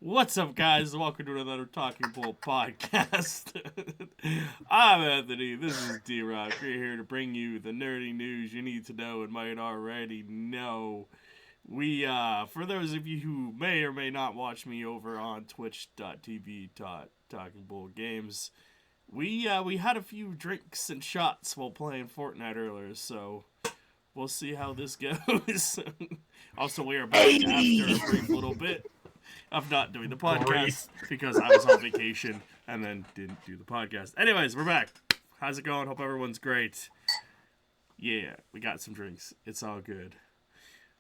What's up, guys? Welcome to another Talking Bull podcast. I'm Anthony. This is Drock. We're here to bring you the nerdy news you need to know and might already know. For those of you who may or may not watch me over on twitch.tv Talkingbullgames, we had a few drinks and shots while playing Fortnite earlier, so we'll see how this goes. Also, we are back after a brief little bit of not doing the podcast because I was on vacation and then didn't do the podcast. Anyways, we're back. How's it going? Hope everyone's great. Yeah, we got some drinks. It's all good.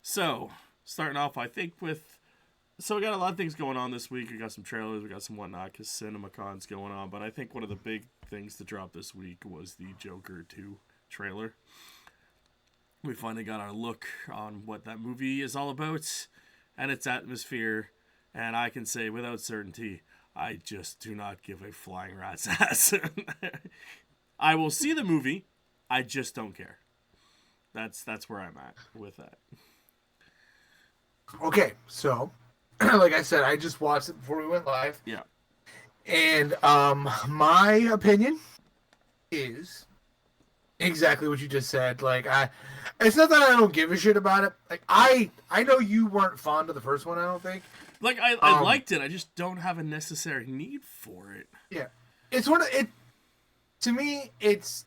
So, starting off, I think so we got a lot of things going on this week. We got some trailers, we got some whatnot because CinemaCon's going on. But I think one of the big things to drop this week was the Joker 2 trailer. We finally got our look on what that movie is all about and its atmosphere. And I can say without certainty, I just do not give a flying rat's ass. I will see the movie, I just don't care. That's where I'm at with that. Okay, so like I said, I just watched it before we went live. Yeah. And my opinion is exactly what you just said. Like it's not that I don't give a shit about it. Like I know you weren't fond of the first one, I don't think. Like, I liked it. I just don't have a necessary need for it. Yeah. It's one of it. To me, it's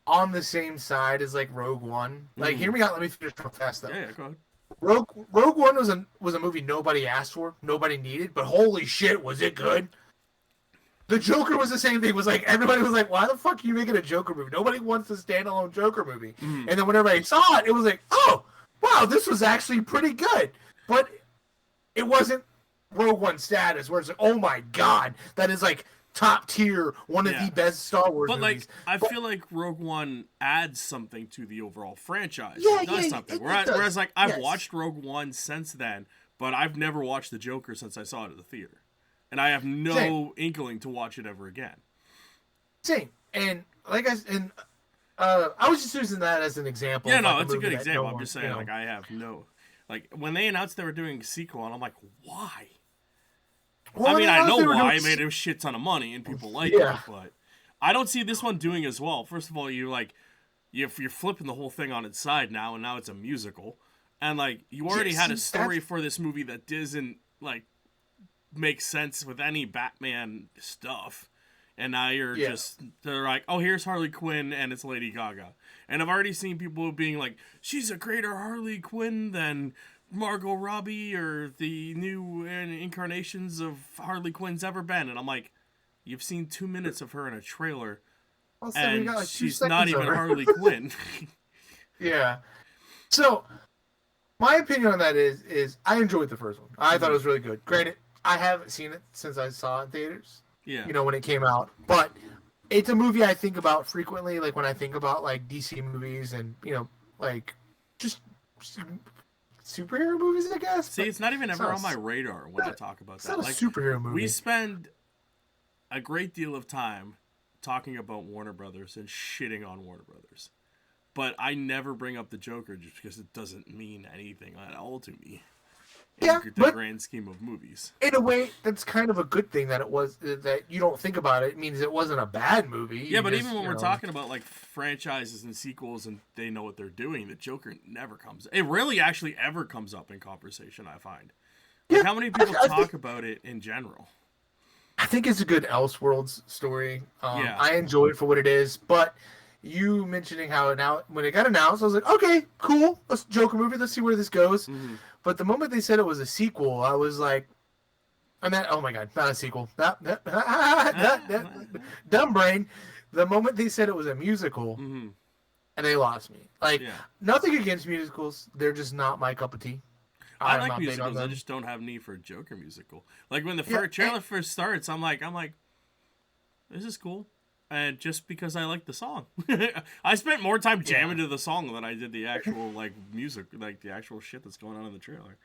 on the same side as, like, Rogue One. Like, hear me out. Let me finish real fast, though. Yeah, go ahead. Rogue One was a movie nobody asked for, nobody needed, but holy shit, was it good? The Joker was the same thing. It was like, everybody was like, why the fuck are you making a Joker movie? Nobody wants a standalone Joker movie. And then whenever I saw it, it was like, oh, wow, this was actually pretty good. But it wasn't Rogue One status where it's like, oh my god, that is like top tier, one of the best Star Wars movies. I feel like Rogue One adds something to the overall franchise. Yeah, it does something. Whereas like, I've watched Rogue One since then, but I've never watched the Joker since I saw it at the theater. And I have no inkling to watch it ever again. Same. And like I was just using that as an example. Yeah, no, it's a good example. I'm just saying, like, I have no... Like, when they announced they were doing a sequel, and I'm like, why? Well, I mean, I know why. It made a shit ton of money, and people like it, but I don't see this one doing as well. First of all, you're flipping the whole thing on its side now, and now it's a musical. And, like, you already had a story for this movie that doesn't, like, make sense with any Batman stuff. And now they're like, oh, here's Harley Quinn, and it's Lady Gaga. And I've already seen people being like, she's a greater Harley Quinn than Margot Robbie or the new incarnations of Harley Quinn's ever been. And I'm like, you've seen 2 minutes of her in a trailer, and she's not even Harley Quinn. Yeah. So, my opinion on that is I enjoyed the first one. I thought it was really good. Granted, I haven't seen it since I saw it in theaters. Yeah. You know, when it came out. But it's a movie I think about frequently, like when I think about like DC movies and, you know, like just superhero movies, I guess. See, it's not even ever on my radar when I talk about that. It's not a superhero movie. We spend a great deal of time talking about Warner Brothers and shitting on Warner Brothers. But I never bring up the Joker just because it doesn't mean anything at all to me. In the grand scheme of movies. In a way, that's kind of a good thing that it was that you don't think about it. It means it wasn't a bad movie. Yeah, but even when we're talking about like franchises and sequels and they know what they're doing, the Joker never comes. It really actually ever comes up in conversation, I find. Like, how many people talk about it in general? I think it's a good Elseworlds story. I enjoy it for what it is, but you mentioning how now when it got announced, I was like, okay, cool, let's Joker movie. Let's see where this goes. But the moment they said it was a sequel, I was like, oh my god, not a sequel. Dumb brain. The moment they said it was a musical, and they lost me. Like, nothing against musicals. They're just not my cup of tea. I like musicals. I just don't have need for a Joker musical. Like, when the trailer first starts, I'm like, this is cool. And just because I like the song. I spent more time jamming to the song than I did the actual, like, music, like, the actual shit that's going on in the trailer.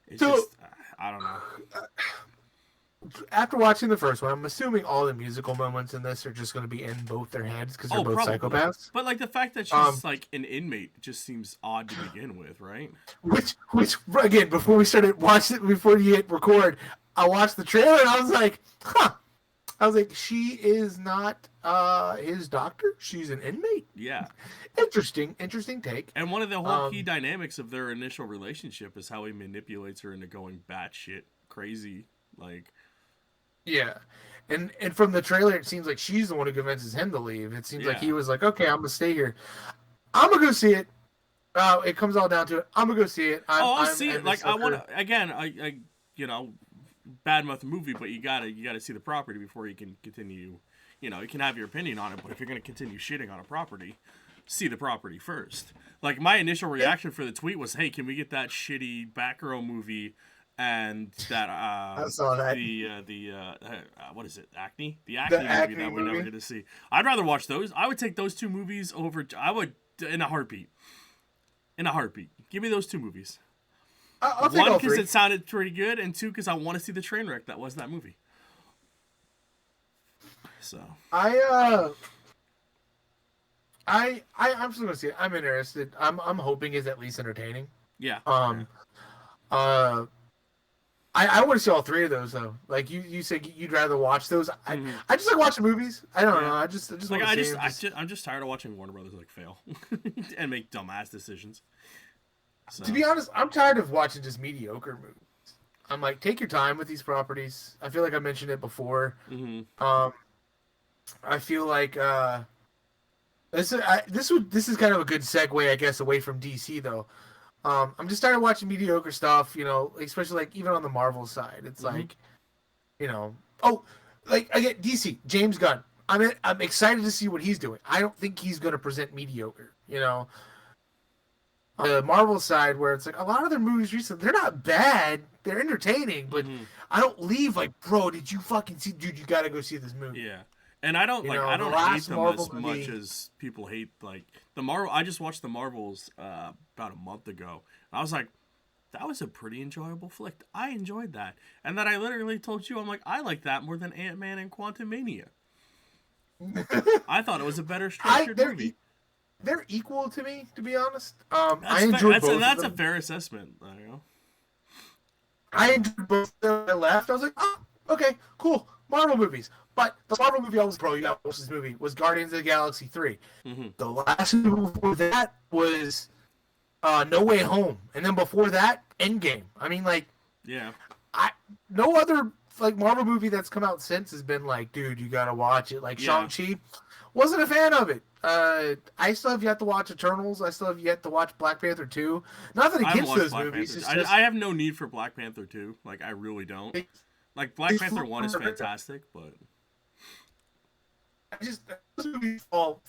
It's just, I don't know. after watching the first one, I'm assuming all the musical moments in this are just going to be in both their heads because they're both probably. psychopaths. But like the fact that she's like an inmate just seems odd to begin with, right? Which again, before we started watching, before you hit record, I watched the trailer and I was like, huh. I was like, she is not his doctor. She's an inmate. Yeah. Interesting take. And one of the whole key dynamics of their initial relationship is how he manipulates her into going batshit crazy. Like, yeah. And from the trailer, it seems like she's the one who convinces him to leave. It seems like he was like, okay, I'm going to stay here. I'm going to go see it. It comes all down to it. I'm going to go see it. I'll see it. Like, I want to, again, I you know, bad mouth movie, but you gotta see the property before you can continue. You know, you can have your opinion on it, but if you're gonna continue shitting on a property, see the property first. Like, my initial reaction for the tweet was, "Hey, can we get that shitty Batgirl movie and that I saw that what is it? Acne? The Acne movie that we're never gonna see. I'd rather watch those. I would take those two movies over. I would in a heartbeat. In a heartbeat. Give me those two movies. I'll take all one, because three. it sounded pretty good, and two, because I want to see the train wreck that was that movie. So I'm still gonna see it. I'm interested. I'm hoping it's at least entertaining. yeah. I want to see all three of those though. Like you said, you'd rather watch those. I just like watching movies. I don't know. I just like I'm just tired of watching Warner Brothers like fail and make dumbass decisions. So. To be honest, I'm tired of watching just mediocre movies. I'm like, take your time with these properties. I feel like I mentioned it before. I feel like this is kind of a good segue, I guess, away from DC though. I'm just tired of watching mediocre stuff, you know, especially like even on the Marvel side. It's like, you know, like I get DC, James Gunn. I'm excited to see what he's doing. I don't think he's going to present mediocre, you know. On the Marvel side, where it's like a lot of their movies recently, they're not bad, they're entertaining, but I don't leave like, bro, did you fucking see? Dude, you got to go see this movie. Yeah. And I don't You like know, I don't the hate last them Marvel as much movie- as people hate like the Marvel. I just watched the Marvels about a month ago. I was like, that was a pretty enjoyable flick. I enjoyed that, and then I literally told you, I'm like, I like that more than Ant-Man and Quantumania. I thought it was a better structured movie. They're equal to me, to be honest. I enjoyed both. That's of a them. fair assessment. You know? I enjoyed both of them. I left. I was like, oh, okay, cool. Marvel movies. But the Marvel movie I was, bro, you got to watch this movie, was Guardians of the Galaxy 3. The last movie before that was No Way Home. And then before that, Endgame. I mean, like, yeah. No other like Marvel movie that's come out since has been like, dude, you got to watch it. Like, Shang-Chi, wasn't a fan of it. I still have yet to watch Eternals. I still have yet to watch Black Panther 2. Nothing against those movies. It's just, I have no need for Black Panther 2. Like, I really don't. Like, Black Panther 1 is fantastic, but... I just, those movies fall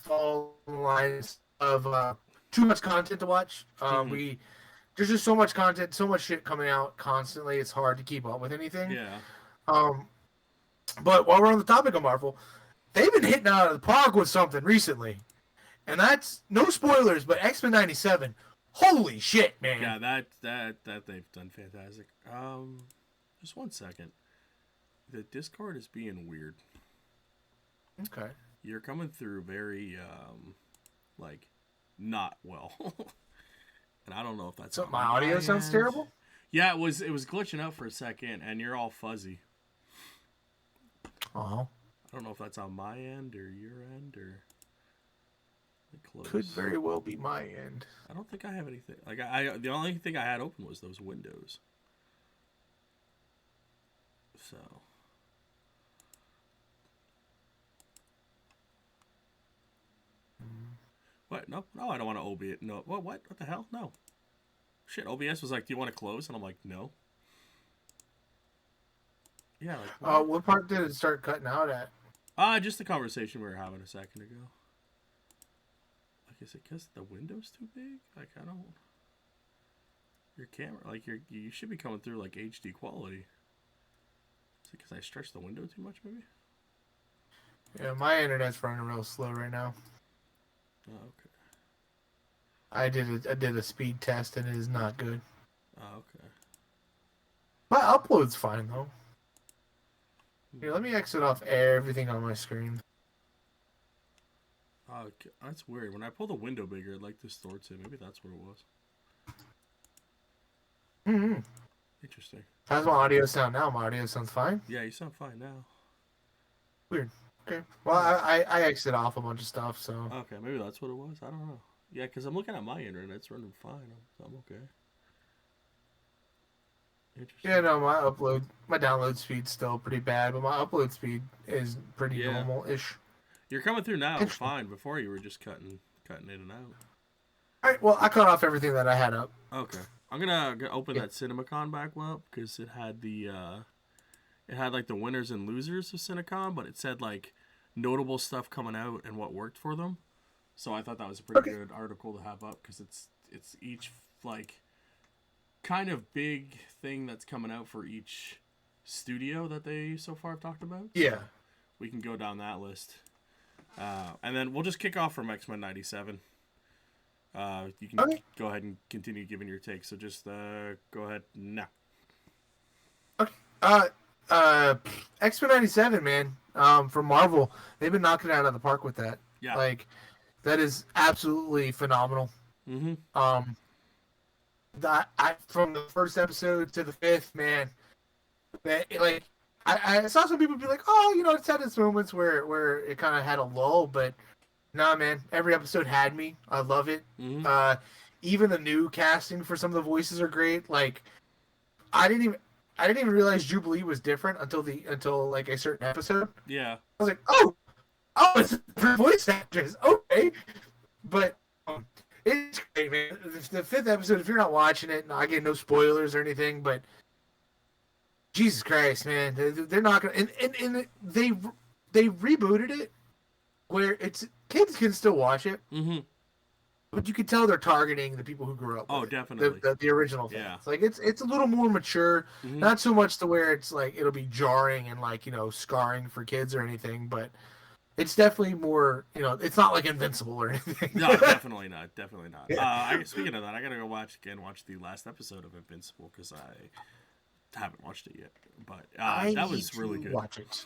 in the lines of too much content to watch. There's just so much content, so much shit coming out constantly. It's hard to keep up with anything. Yeah. But while we're on the topic of Marvel, they've been hitting out of the park with something recently. And that's, no spoilers, but X-Men 97. Holy shit, man. Yeah, that they've done fantastic. Just 1 second. The Discord is being weird. Okay. You're coming through very, like, not well. And I don't know if that's... So my audio sounds terrible? Yeah, it was glitching out for a second, and you're all fuzzy. Uh-huh. I don't know if that's on my end or your end or... Could very well be my end. I don't think I have anything. Like, the only thing I had open was those windows. So... What? No, I don't want to OBS. No, what the hell? No. Shit, OBS was like, do you want to close? And I'm like, no. Yeah. Like, what part did it start cutting out at? Just the conversation we were having a second ago. Like, is it because the window's too big? Like, I don't... Your camera, like, you should be coming through, like, HD quality. Is it because I stretched the window too much, maybe? Yeah, my internet's running real slow right now. Oh, okay. I did a speed test and it is not good. Oh, okay. My upload's fine though. Here, let me exit off everything on my screen. That's weird. When I pull the window bigger, it like distorts it. Maybe that's what it was. Mm-hmm. Interesting. How's my audio sound now? My audio sounds fine? Yeah, you sound fine now. Weird. Okay. Well, I exit off a bunch of stuff, so... Okay, maybe that's what it was. I don't know. Yeah, because I'm looking at my internet. It's running fine. I'm okay. Interesting. Yeah, no, my download speed's still pretty bad, but my upload speed is pretty normal-ish. You're coming through now fine. Before you were just cutting in and out. All right, well, I cut off everything that I had up. Okay. I'm gonna open that CinemaCon back up because it had like the winners and losers of CinemaCon, but it said like notable stuff coming out and what worked for them. So I thought that was a pretty good article to have up because it's each like kind of big thing that's coming out for each studio that they so far have talked about. Yeah. So we can go down that list. And then we'll just kick off from X-Men 97. You can go ahead and continue giving your take. So just go ahead now. Okay. X-Men 97, man. From Marvel, they've been knocking it out of the park with that. Yeah. Like, that is absolutely phenomenal. Mm-hmm. From the first episode to the fifth, man. I saw some people be like, oh, it's had its moments where it kind of had a lull, but nah, man, every episode had me. I love it. Mm-hmm. Even the new casting for some of the voices are great. Like, I didn't even realize Jubilee was different until like a certain episode. Yeah. I was like, oh, it's a different voice actress. Okay, but it's great, man. The fifth episode, if you're not watching it, I get no spoilers or anything, but Jesus Christ, man, they're not gonna. And they rebooted it where kids can still watch it, mm-hmm. but you can tell they're targeting the people who grew up. Oh, with definitely. The original fans. Yeah. Like it's a little more mature, not so much to where it's like it'll be jarring and like scarring for kids or anything, but it's definitely more. It's not like Invincible or anything. No, definitely not. Definitely not. Yeah. Speaking of that, I gotta go watch the last episode of Invincible because I haven't watched it yet, but that was really good. Watch it.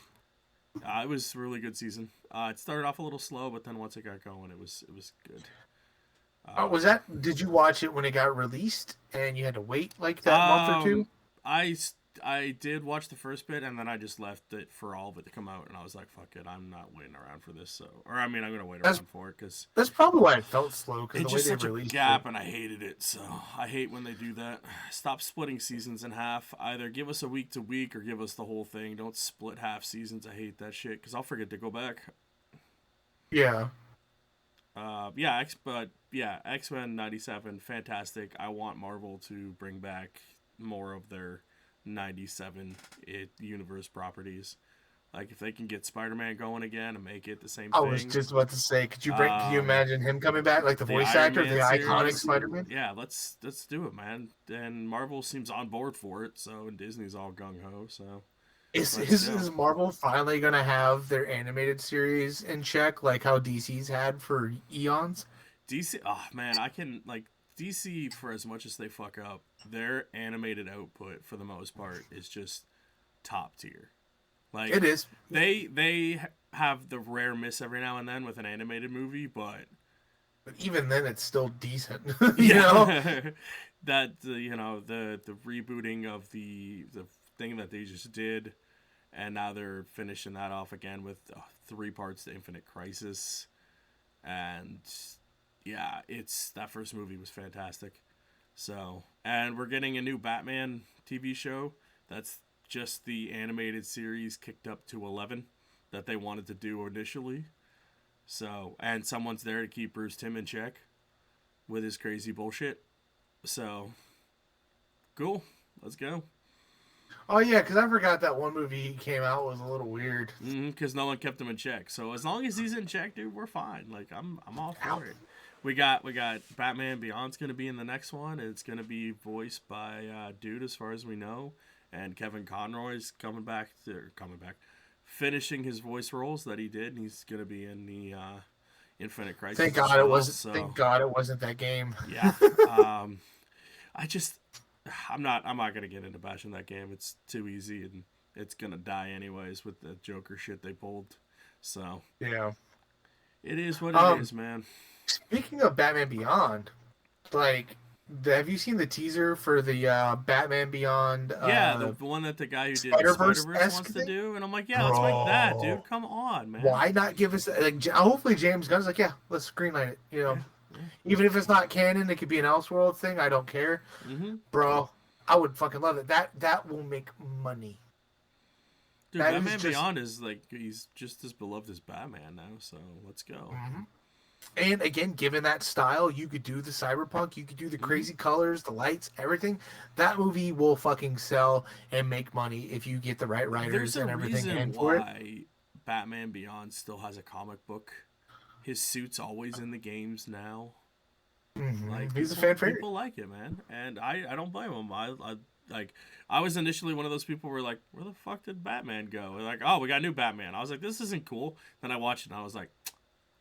It was a really good season. It started off a little slow, but then once it got going, it was good. Did you watch it when it got released and you had to wait like that month or two? I did watch the first bit and then I just left it for all of it to come out and I was like, fuck it, I'm not waiting around for this. I'm gonna wait around for it because that's probably why it felt slow because it's the way just they such released a gap it. And I hated it. So I hate when they do that. Stop splitting seasons in half. Either give us a week to week or give us the whole thing. Don't split half seasons. I hate that shit because I'll forget to go back. Yeah. X-Men 97, fantastic. I want Marvel to bring back more of their 97 universe properties. Like if they can get Spider-Man going again and make it the same thing. I was just about to say, could you imagine him coming back, like the voice actor, the iconic Spider-Man? Yeah, let's do it, man. And Marvel seems on board for it, so Disney's all gung-ho, so Is Marvel finally gonna have their animated series in check, like how DC's had for eons? DC, DC, for as much as they fuck up, their animated output for the most part is just top tier. Like it is. They have the rare miss every now and then with an animated movie, but even then, it's still decent. That the rebooting of the thing that they just did, and now they're finishing that off again with 3 parts to Infinite Crisis, and that first movie was fantastic. So, and we're getting a new Batman TV show that's just the animated series kicked up to 11 that they wanted to do initially. So, and someone's there to keep Bruce Timm in check with his crazy bullshit. So, cool. Let's go. Oh yeah, because I forgot that one movie he came out was a little weird. Because no one kept him in check. So as long as he's in check, dude, we're fine. Like I'm all for it. We got Batman Beyond's gonna be in the next one. It's gonna be voiced by dude, as far as we know, and Kevin Conroy's coming back, finishing his voice roles that he did, and he's gonna be in the Infinite Crisis. Thank God it wasn't. So. Thank God it wasn't that game. Yeah. I'm not gonna get into bashing that game. It's too easy, and it's gonna die anyways with the Joker shit they pulled. So Yeah. it is what it is, man. Speaking of Batman Beyond, like, have you seen the teaser for the Batman Beyond? Yeah, the one that the guy who did the Spider-Verse Spider-Verse wants to do, and I'm like, yeah, let's make that, Bro, dude. Come on, man. why not give us like? Hopefully, James Gunn's like, yeah, let's greenlight it. You know, even if it's not canon, it could be an Elseworld thing. I don't care, bro. I would fucking love it. That will make money. Dude, Batman Beyond is like, he's just as beloved as Batman now, so let's go. And again, given that style, you could do the cyberpunk, you could do the crazy colors, the lights, everything. That movie will fucking sell and make money if you get the right writers and everything in for it. There's a reason why Batman Beyond still has a comic book. His suit's always in the games now. Like, he's a fan favorite. People like it, man, and I don't blame him. I was initially one of those people who were like, where the fuck did Batman go? They're like, oh, we got a new Batman. I was like, this isn't cool. Then I watched it and I was like,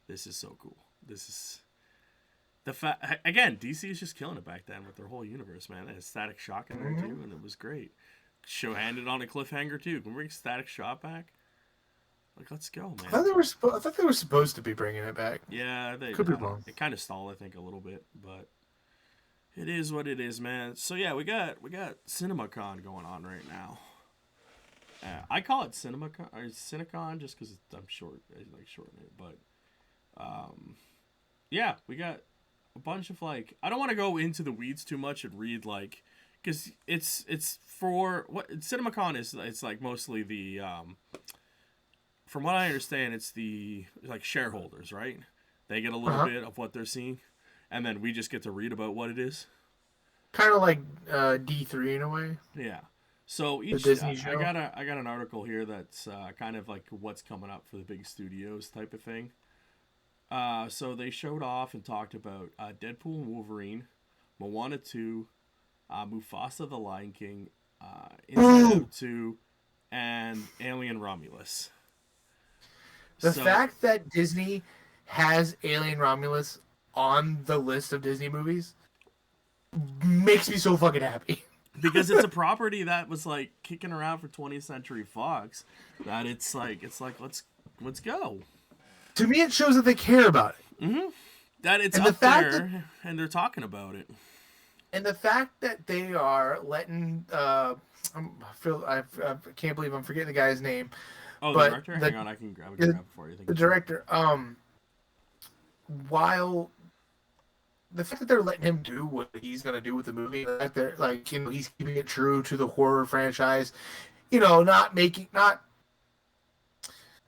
this is so cool. This is again, DC is just killing it back then with their whole universe, man. They had Static Shock in there too, and it was great. Show ended on a cliffhanger too. Can we bring Static Shock back? Like, let's go, man. I thought they were supposed to be bringing it back. Yeah, they could be wrong. It kind of stalled, I think, a little bit, but it is what it is, man. So yeah, we got CinemaCon going on right now. I call it CinemaCon or CinemaCon just because I'm short. I like shorten it, but yeah, we got a bunch of like. I don't want to go into the weeds too much and read like, because it's for what CinemaCon is. It's like mostly the from what I understand, it's the like shareholders, right? They get a little bit of what they're seeing, and then we just get to read about what it is. Kind of like D3 in a way. Yeah. So each Disney show. I got an article here that's kind of like what's coming up for the big studios type of thing. So they showed off and talked about Deadpool and Wolverine, Moana 2, Mufasa the Lion King, Inside Out 2, and Alien Romulus. The fact that Disney has Alien Romulus on the list of Disney movies makes me so fucking happy. Because it's a property that was like kicking around for 20th Century Fox, that it's like let's go. To me, it shows that they care about it. That it's up there, and they're talking about it. And the fact that they are letting I can't believe I'm forgetting the guy's name. Oh, the director? Hang on, I can grab it for you. The director, while the fact that they're letting him do what he's gonna do with the movie, that they're like, he's keeping it true to the horror franchise, not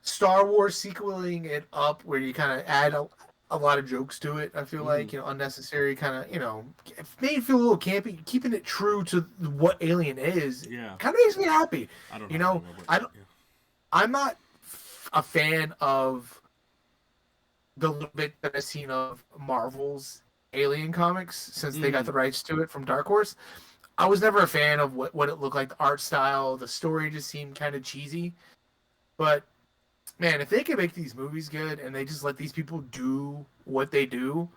Star Wars sequeling it up where you kind of add a lot of jokes to it. I feel like unnecessary kind of made it feel a little campy. Keeping it true to what Alien is, kind of makes me happy. I don't know. I'm not a fan of the little bit that I've seen of Marvel's Alien comics since they got the rights to it from Dark Horse. I was never a fan of what it looked like, the art style. The story just seemed kind of cheesy. But, man, if they can make these movies good and they just let these people do what they do,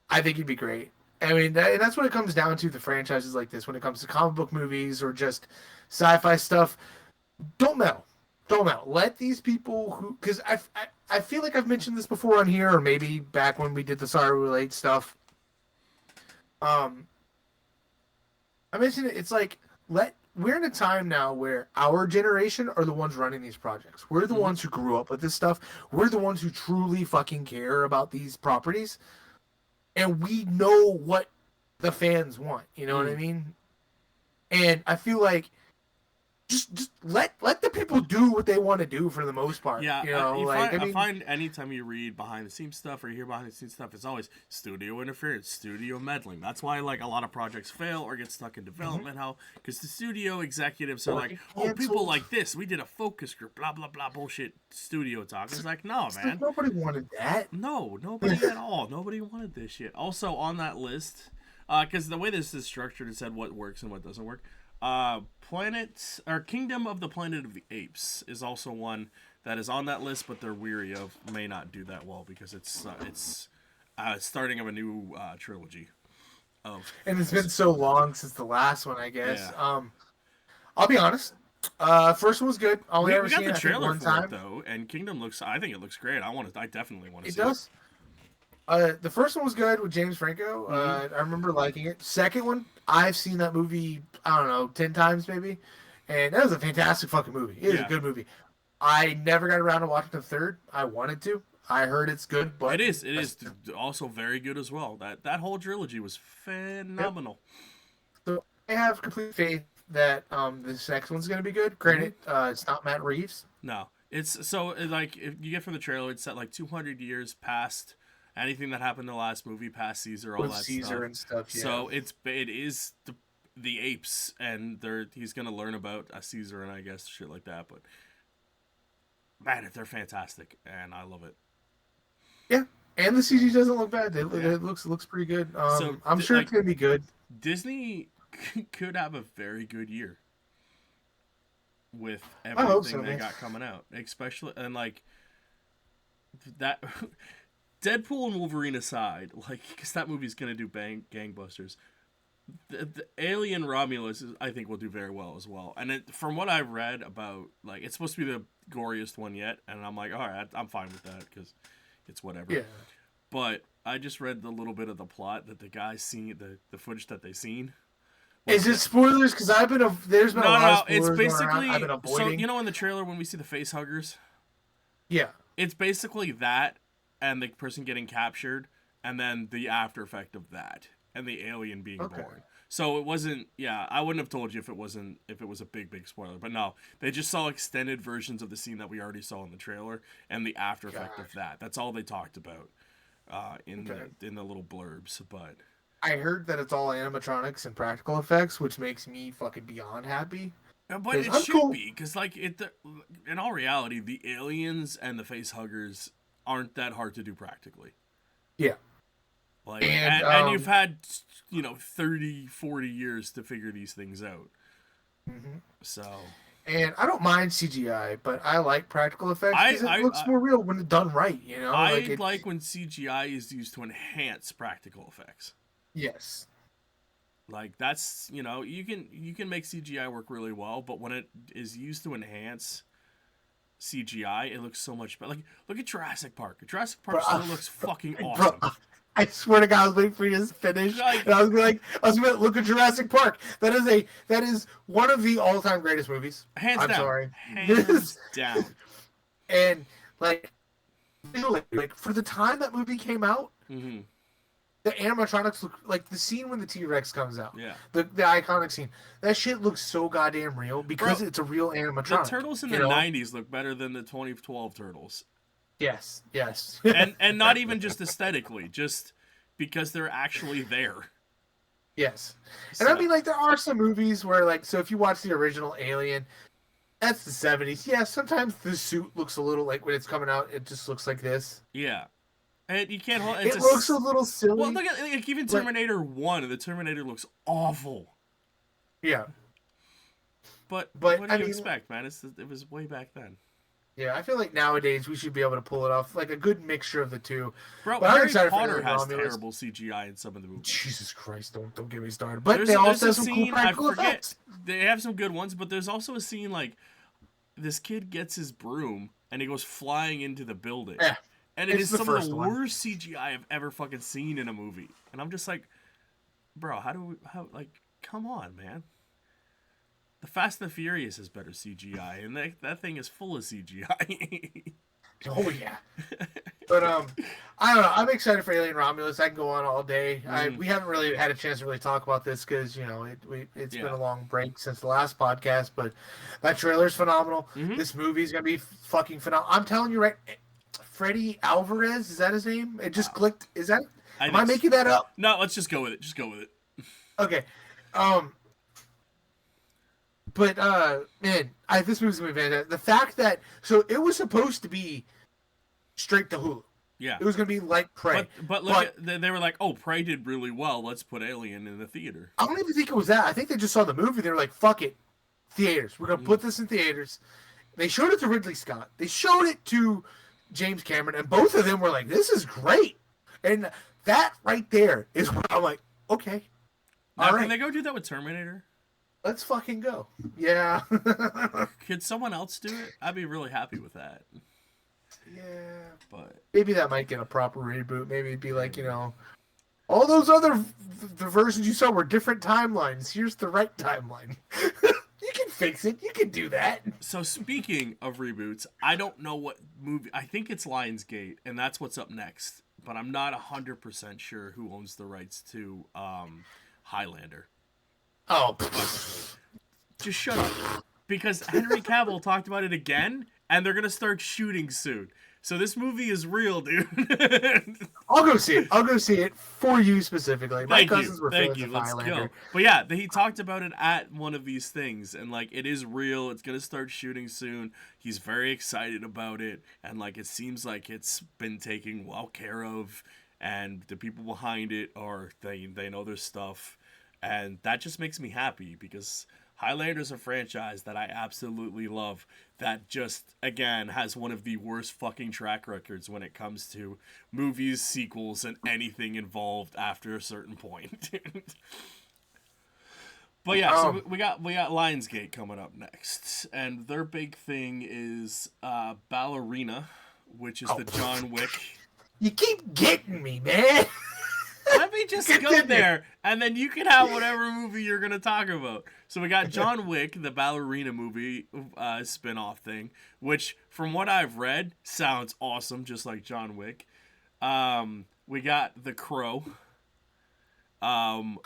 I think it'd be great. I mean, that's what it comes down to, the franchises like this. When it comes to comic book movies or just sci-fi stuff, don't meddle. Let these people who... Because I feel like I've mentioned this before on here, or maybe back when we did the Sorry Relate stuff. I mentioned it. It's like, we're in a time now where our generation are the ones running these projects. We're the ones who grew up with this stuff. We're the ones who truly fucking care about these properties. And we know what the fans want. You know what I mean? And I feel like just let the people do what they want to do for the most part. Yeah, I find anytime you read behind the scenes stuff or you hear behind the scenes stuff, it's always studio interference, studio meddling. That's why like a lot of projects fail or get stuck in development. Because the studio executives are like, oh, people like this. We did a focus group, blah blah blah bullshit. Studio talk. It's like, no, man. Nobody wanted that. No, nobody at all. Nobody wanted this shit. Also on that list, because the way this is structured, it said what works and what doesn't work. Kingdom of the Planet of the Apes is also one that is on that list, but they're weary of, may not do that well because it's starting of a new trilogy. And it's been so long since the last one, I guess. Yeah. I'll be honest, First one was good. Only We ever got seen the it, I think, trailer one for time. it though, and Kingdom looks. I think it looks great. I definitely want to It see does. The first one was good with James Franco. I remember liking it. Second one, I've seen that movie, I don't know, 10 times maybe. And that was a fantastic fucking movie. It is Yeah. a good movie. I never got around to watching the third. I wanted to. I heard it's good, but It is. It is also very good as well. That whole trilogy was phenomenal. So I have complete faith that this next one's gonna be good. Granted, it's not Matt Reeves. No, it's so like if you get from the trailer, it's set like 200 years past anything that happened in the last movie, past Caesar, all With that Caesar stuff. and stuff, yeah. So it is the apes, and he's gonna learn about Caesar and I guess shit like that. But man, they're fantastic, and I love it. Yeah, and the CG doesn't look bad. It Yeah. looks pretty good. So, I'm sure it's gonna be good. Disney could have a very good year with I hope everything so, they man. got coming out, especially and like that. Deadpool and Wolverine aside, like because that movie's gonna do gangbusters. The Alien Romulus, I think, will do very well as well. And from what I've read about, like, it's supposed to be the goriest one yet, and I'm like, all right, I'm fine with that because it's whatever. Yeah. But I just read the little bit of the plot that the guys seen, the footage that they seen. Is it spoilers? Because there's been a lot of spoilers. It's basically I've been so avoiding. you know in the trailer when we see the face huggers, Yeah. it's basically that and the person getting captured, and then the after effect of that, and the alien being born. So it wasn't. Yeah, I wouldn't have told you if it was a big spoiler. But no, they just saw extended versions of the scene that we already saw in the trailer and the after effect of that. That's all they talked about in the little blurbs. But I heard that it's all animatronics and practical effects, which makes me fucking beyond happy. but it should be because like in all reality, the aliens and the face huggers aren't that hard to do practically. Yeah. Like, and you've had, 30, 40 years to figure these things out. Mm-hmm. So. And I don't mind CGI, but I like practical effects because it looks more real when it's done right, you know? I like when CGI is used to enhance practical effects. Yes. Like, that's, you can make CGI work really well, but when it is used to enhance CGI, it looks so much better. Like, look at Jurassic Park. Jurassic Park still looks fucking awesome. Bro, I swear to God, I was waiting for you to finish, and I was gonna look at Jurassic Park. That is one of the all-time greatest movies. Hands down. Sorry. Hands down. And like for the time that movie came out, the animatronics look like the scene when the T-Rex comes out. Yeah. The iconic scene. That shit looks so goddamn real because it's a real animatronic. The turtles in the 90s look better than the 2012 turtles. Yes. and not even just aesthetically, just because they're actually there. Yes. And I mean, like, there are some movies where, like, so if you watch the original Alien, that's the 70s. Yeah, sometimes the suit looks a little, like, when it's coming out, it just looks like this. Yeah. And you can't hold it. Looks a little silly. Well, look at like, even Terminator 1, the Terminator looks awful. Yeah. But what do you expect, man? It was way back then. Yeah, I feel like nowadays we should be able to pull it off, like a good mixture of the two. Bro, Harry Potter has terrible CGI in some of the movies. Jesus Christ, don't get me started. But they also have some cool practical effects. They have some good ones, but there's also a scene like this kid gets his broom and he goes flying into the building. Yeah. And it is some of the worst CGI I've ever fucking seen in a movie. And I'm just like, bro, come on, man. The Fast and the Furious is better CGI, and that thing is full of CGI. Oh, yeah. But, I don't know. I'm excited for Alien Romulus. I can go on all day. We haven't really had a chance to really talk about this because, it's been a long break since the last podcast, but that trailer's phenomenal. This movie's going to be fucking phenomenal. I'm telling you, right, Freddy Alvarez, is that his name? It just clicked. Is that? Am I making that up? No, let's just go with it. Okay. But man, this movie's gonna be fantastic. The fact that it was supposed to be straight to Hulu. Yeah. It was gonna be like Prey. But look, they were like, oh, Prey did really well. Let's put Alien in the theater. I don't even think it was that. I think they just saw the movie. They were like, fuck it, theaters. We're gonna put this in theaters. They showed it to Ridley Scott. They showed it to James Cameron, and both of them were like, "This is great." And that right there is what I'm like, okay. Now, can they go do that with Terminator? Let's fucking go. Yeah. Could someone else do it? I'd be really happy with that. Yeah. But Maybe that might get a proper reboot. Maybe it'd be like, all those other the versions you saw were different timelines. Here's the right timeline. You can fix it. You can do that. so speaking of reboots, I don't know what movie. I think it's Lionsgate, and that's what's up next. But I'm not 100% sure who owns the rights to Highlander. Oh. Just shut up. Because Henry Cavill talked about it again, and they're gonna start shooting soon. So this movie is real, dude. I'll go see it. I'll go see it for you specifically. My cousins were Thank fans you. of Let's Highlander. go. But yeah, he talked about it at one of these things, and like it is real. It's gonna start shooting soon. He's very excited about it, and like it seems like it's been taken well care of, and the people behind it are they know their stuff, and that just makes me happy because Highlander's a franchise that I absolutely love that just, again, has one of the worst fucking track records when it comes to movies, sequels, and anything involved after a certain point. But yeah, so we got Lionsgate coming up next, and their big thing is Ballerina, which is the John Wick. You keep getting me, man. Let me just go there, and then you can have whatever movie you're going to talk about. So we got John Wick, the Ballerina movie spin-off thing, which, from what I've read, sounds awesome, just like John Wick. We got The Crow.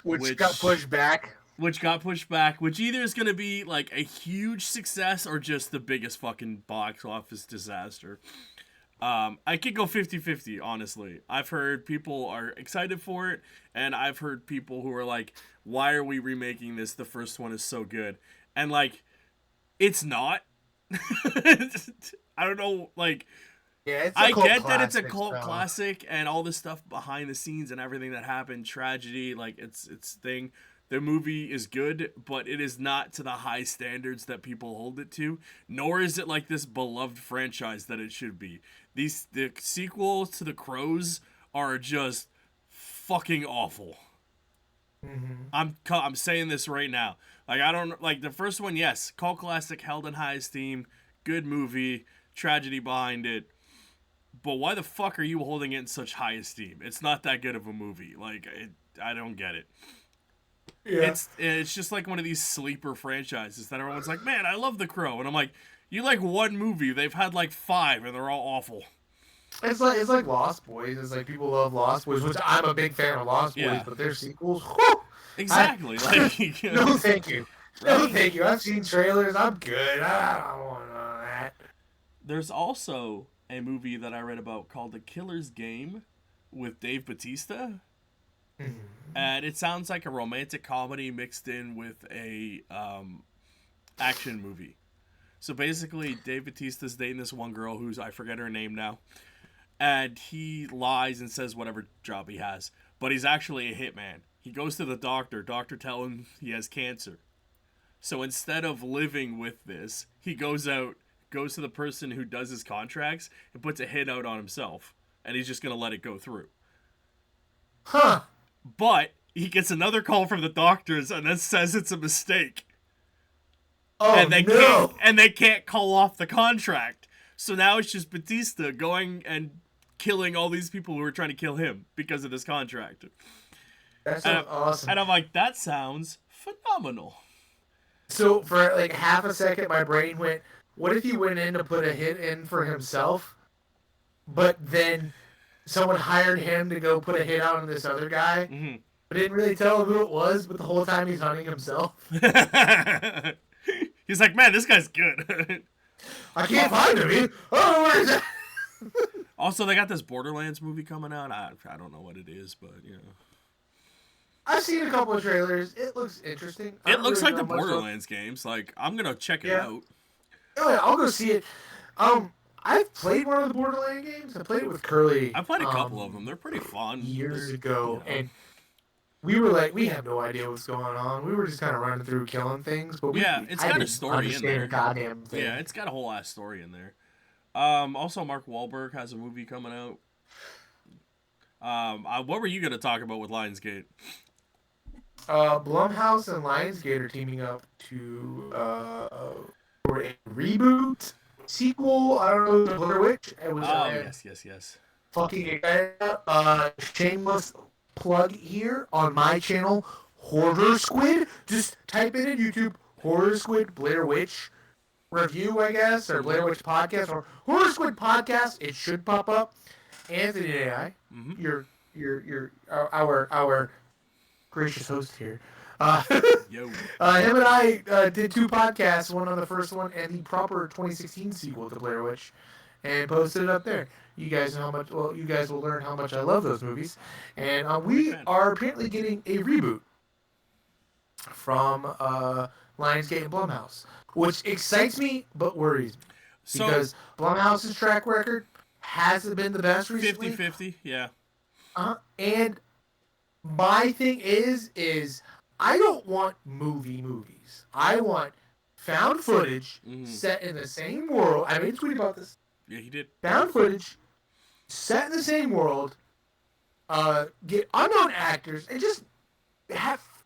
Which got pushed back. Which either is going to be, like, a huge success or just the biggest fucking box office disaster. I could go 50-50, honestly. I've heard people are excited for it, and I've heard people who are like, why are we remaking this? The first one is so good. And, like, it's not. I don't know, like, yeah, it's I get that it's a cult classic and all the stuff behind the scenes and everything that happened, tragedy, like, it's thing. The movie is good, but it is not to the high standards that people hold it to, nor is it like this beloved franchise that it should be. The sequels to The Crows are just fucking awful. Mm-hmm. I'm saying this right now. Like, I don't like the first one. Yes, cult classic, held in high esteem, good movie, tragedy behind it. But why the fuck are you holding it in such high esteem? It's not that good of a movie. Like, I don't get it. Yeah. It's just like one of these sleeper franchises that everyone's like, man, I love The Crow, and I'm like, you like one movie? They've had like 5, and they're all awful. It's like Lost Boys. It's like people love Lost Boys, which I'm a big fan of Lost Boys, but their sequels, whew, exactly. No, thank you. No, thank you. I've seen trailers. I'm good. I don't want none of that. There's also a movie that I read about called The Killer's Game with Dave Bautista. And it sounds like a romantic comedy mixed in with a action movie. So basically, Dave Bautista's dating this one girl I forget her name now. And he lies and says whatever job he has. But he's actually a hitman. He goes to the doctor. Doctor tells him he has cancer. So instead of living with this, he goes to the person who does his contracts and puts a hit out on himself. And he's just going to let it go through. Huh. But he gets another call from the doctors and then says it's a mistake. Oh, and they can't call off the contract. So now it's just Batista going and killing all these people who are trying to kill him because of this contract. That's awesome. And I'm like, that sounds phenomenal. So for like half a second, my brain went, what if he went in to put a hit in for himself, but then someone hired him to go put a hit out on this other guy, but didn't really tell him who it was, but the whole time he's hunting himself? He's like, man, this guy's good. I can't find him. Oh, where is that? Also, they got this Borderlands movie coming out. I don't know what it is, but I've seen a couple of trailers. It looks interesting. It looks like the Borderlands games. Like, I'm gonna check it out. Oh yeah, I'll go see it. I've played one of the Borderlands games. I played it with Curly. I played a couple of them. They're pretty fun. Years ago, and we were like, we have no idea what's going on. We were just kind of running through killing things, but it's got a story in there. Goddamn thing. Yeah, it's got a whole ass story in there. Also, Mark Wahlberg has a movie coming out. What were you gonna talk about with Lionsgate? Blumhouse and Lionsgate are teaming up to for a reboot sequel. I don't know, the Blair Witch. It was Yes. fucking excited about. Shameless plug here on my channel, Horror Squid. Just type it in YouTube, Horror Squid Blair Witch review, I guess, or Blair Witch podcast, or Horror Squid podcast. It should pop up. Anthony and I, our gracious host here. Yo. Him and I did 2 podcasts, one on the first one and the proper 2016 sequel to Blair Witch, and posted it up there. You guys know how much. Well, you guys will learn how much I love those movies, and we are apparently getting a reboot from Lionsgate and Blumhouse, which excites me but worries me because Blumhouse's track record hasn't been the best recently. 50-50, yeah. And my thing is I don't want movies. I want found footage set in the same world. I made a tweet about this. Yeah, he did. Found footage set in the same world. Get unknown actors and just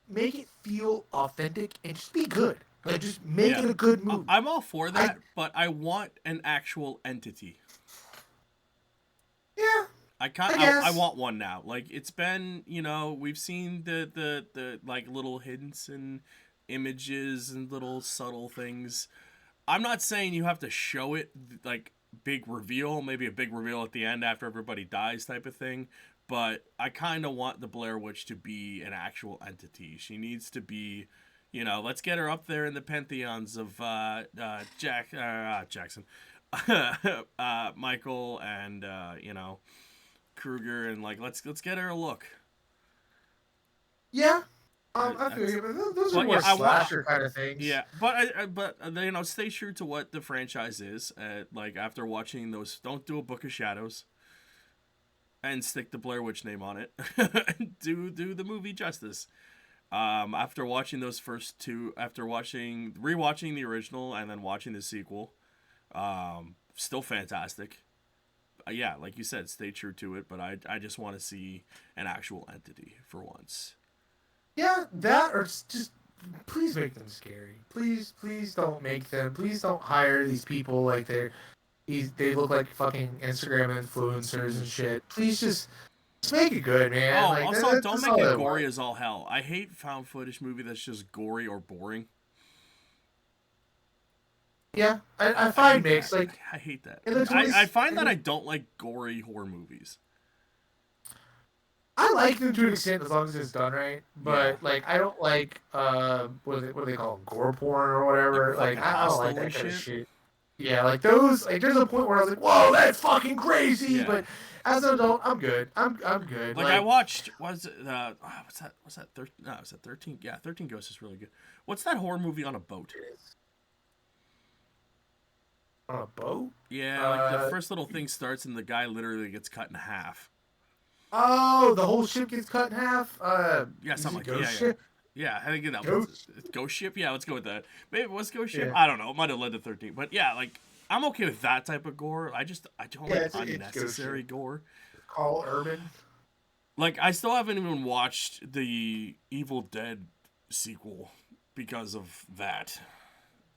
make it feel authentic and just be good. Like, just make it a good movie. I'm all for that, but I want an actual entity. Yeah. I want one now. Like, it's been, we've seen the like little hints and images and little subtle things. I'm not saying you have to show it like big reveal, maybe a big reveal at the end after everybody dies type of thing, but I kind of want the Blair Witch to be an actual entity. She needs to be, let's get her up there in the pantheons of Jackson, Michael, and Kruger, and like let's get her a look. Yeah, I feel you. But those are more slasher kind of things. Yeah, but stay true to what the franchise is. Like after watching those, don't do a Book of Shadows, and stick the Blair Witch name on it. do the movie justice. After watching those first 2, after rewatching the original and then watching the sequel, still fantastic. Yeah, like you said, stay true to it, but I just want to see an actual entity for once. Yeah, that or just please make them scary. Please don't make them. Please don't hire these people like they look like fucking Instagram influencers and shit. Please just make it good, man. Oh, like, also don't make it gory as all hell. I hate found footage movie that's just gory or boring. Yeah, I find mixed. Like, I hate that. I find that I don't like gory horror movies. I like them to an extent as long as it's done right. But like, I don't like what do they call them? Gore porn or whatever. Like I don't like that kind of shit. Yeah, like those. Like there's a point where I was like, "Whoa, that's fucking crazy!" Yeah. But as an adult, I'm good. I'm good. Like I watched. What's that? What's that? No, was that 13? Yeah, 13 Ghosts is really good. What's that horror movie on a boat? On a boat? Yeah, like the first little thing starts and the guy literally gets cut in half. Oh, the whole ship gets cut in half? Yeah, something like that. Ship? Yeah, I think that was Ghost Ship? Yeah, let's go with that. Maybe it was Ghost Ship? I don't know. It might have led to 13. But yeah, like, I'm okay with that type of gore. I don't like unnecessary gore. Call urban. Like, I still haven't even watched the Evil Dead sequel because of that.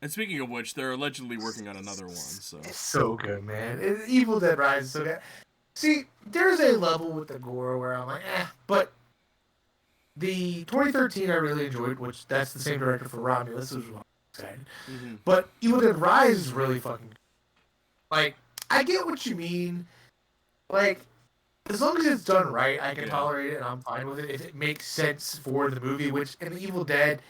And speaking of which, they're allegedly working on another one. So it's so good, man. Evil Dead Rise is so good. See, there's a level with the gore where I'm like, but the 2013 I really enjoyed, which that's the same director for Romulus, which was excited. Mm-hmm. But Evil Dead Rise is really fucking good. Like, I get what you mean. Like, as long as it's done right, I can tolerate it and I'm fine with it. If it makes sense for the movie, which in the Evil Dead,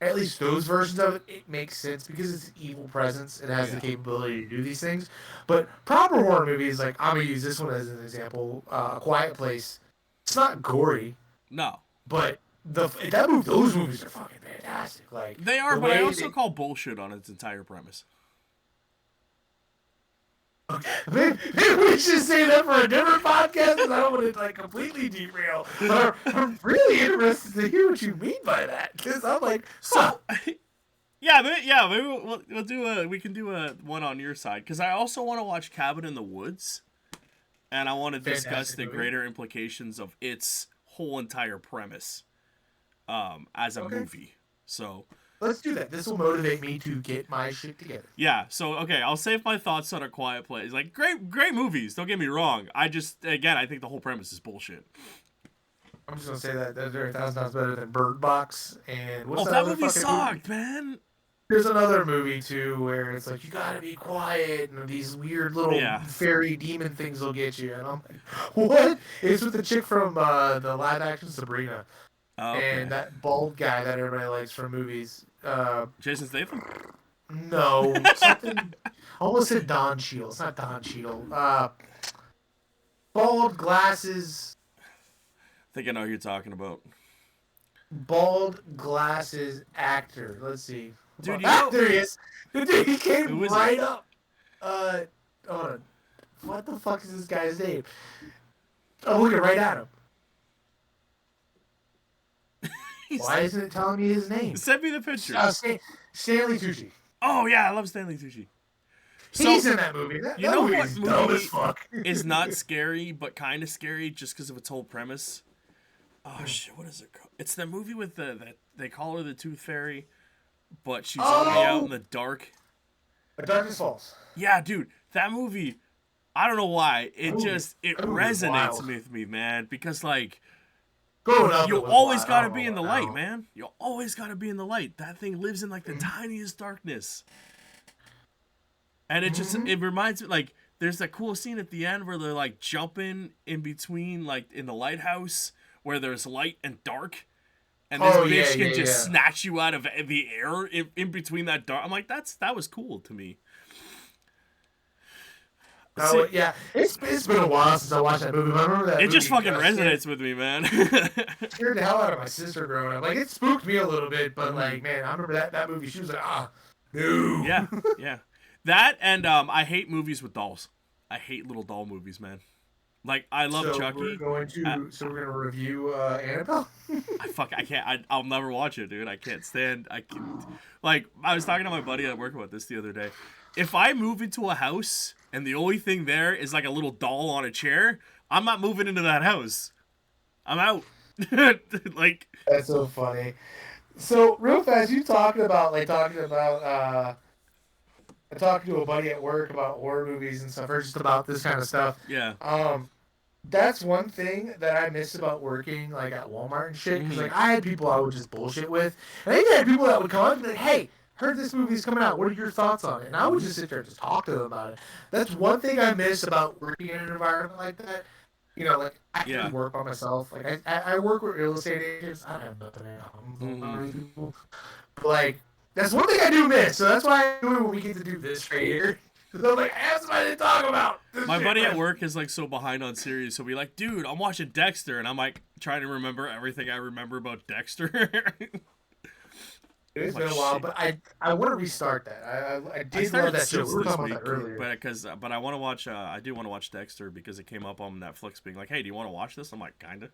at least those versions of it makes sense because it's an evil presence. It has the capability to do these things. But proper horror movies, like, I'm going to use this one as an example, A Quiet Place, it's not gory. No. But those movies are fucking fantastic. Like, they are, but I also call bullshit on its entire premise. Okay. Maybe we should say that for a different podcast because I don't want to like completely derail. But I'm really interested to hear what you mean by that because I'm like, huh. Maybe we can do a one on your side because I also want to watch Cabin in the Woods, and I want to discuss the greater implications of its whole entire premise. as a movie. So let's do that. This will motivate me to get my shit together. yeah. So okay, I'll save my thoughts on A Quiet Place. Like great movies. Don't get me wrong. I think the whole premise is bullshit. I'm just gonna say that they're 1,000 times better than Bird Box. And what's that movie sucked, man. There's another movie too where it's like you gotta be quiet and these weird little fairy demon things will get you. And I'm like, what? It's with the chick from the live action Sabrina. Okay. And that bald guy that everybody likes from movies. Jason Statham? No, something. I almost said Don Cheadle. It's not Don Cheadle. Bald glasses. I think I know who you're talking about. Bald glasses actor. Let's see. Dude, there he is. Dude, he came right up. Hold on. What the fuck is this guy's name? Oh, looking right at him. Why isn't it telling me his name? Send me the picture. Stanley Tucci. Oh yeah, I love Stanley Tucci. He's in that movie. That movie's dumb as fuck. Is not scary, but kind of scary just because of its whole premise. Oh shit, what is it called? It's the movie with that they call her the Tooth Fairy, but she's only out in the dark. The Darkness Falls. Yeah, dude, that movie. I don't know why it resonates with me, man. Because like. You always gotta be in the light, man. You always gotta be in the light. That thing lives in like the tiniest darkness. And it reminds me, like, there's that cool scene at the end where they're like jumping in between, like in the lighthouse where there's light and dark. And this bitch can just snatch you out of the air in between that dark. I'm like, that was cool to me. Oh yeah, it's been a while since I watched that movie. But I remember that. It just fucking resonates with me, man. Scared the hell out of my sister growing up. Like it spooked me a little bit, but like, man, I remember that movie. She was like, no. Yeah. That and I hate movies with dolls. I hate little doll movies, man. Like I love Chucky. We're gonna review Annabelle. I can't. I'll never watch it, dude. I can't stand. Like I was talking to my buddy at work about this the other day. If I move into a house and the only thing there is like a little doll on a chair, I'm not moving into that house. I'm out. Like that's so funny. So real fast, you talking about I talked to a buddy at work about horror movies and stuff, or just about this kind of stuff. Yeah. That's one thing that I miss about working like at Walmart and shit. Because like I had people I would just bullshit with, and I had people that would come up and be like, "Hey, heard this movie's coming out. What are your thoughts on it?" And I would just sit there and just talk to them about it. That's one thing I miss about working in an environment like that. You know, like I can work by myself. Like I work with real estate agents. I don't have nothing at home. But like that's one thing I do miss. So that's why I do it when we get to do this right here. So I'm like, I have somebody to talk about. My buddy at work is like so behind on series, so we like, dude, I'm watching Dexter, and I'm like trying to remember everything I remember about Dexter. It's been a while, but I want to restart that. I did love that show. We were talking about that earlier. But I want to watch. I do want to watch Dexter because it came up on Netflix, being like, "Hey, do you want to watch this?" I'm like, "Kinda."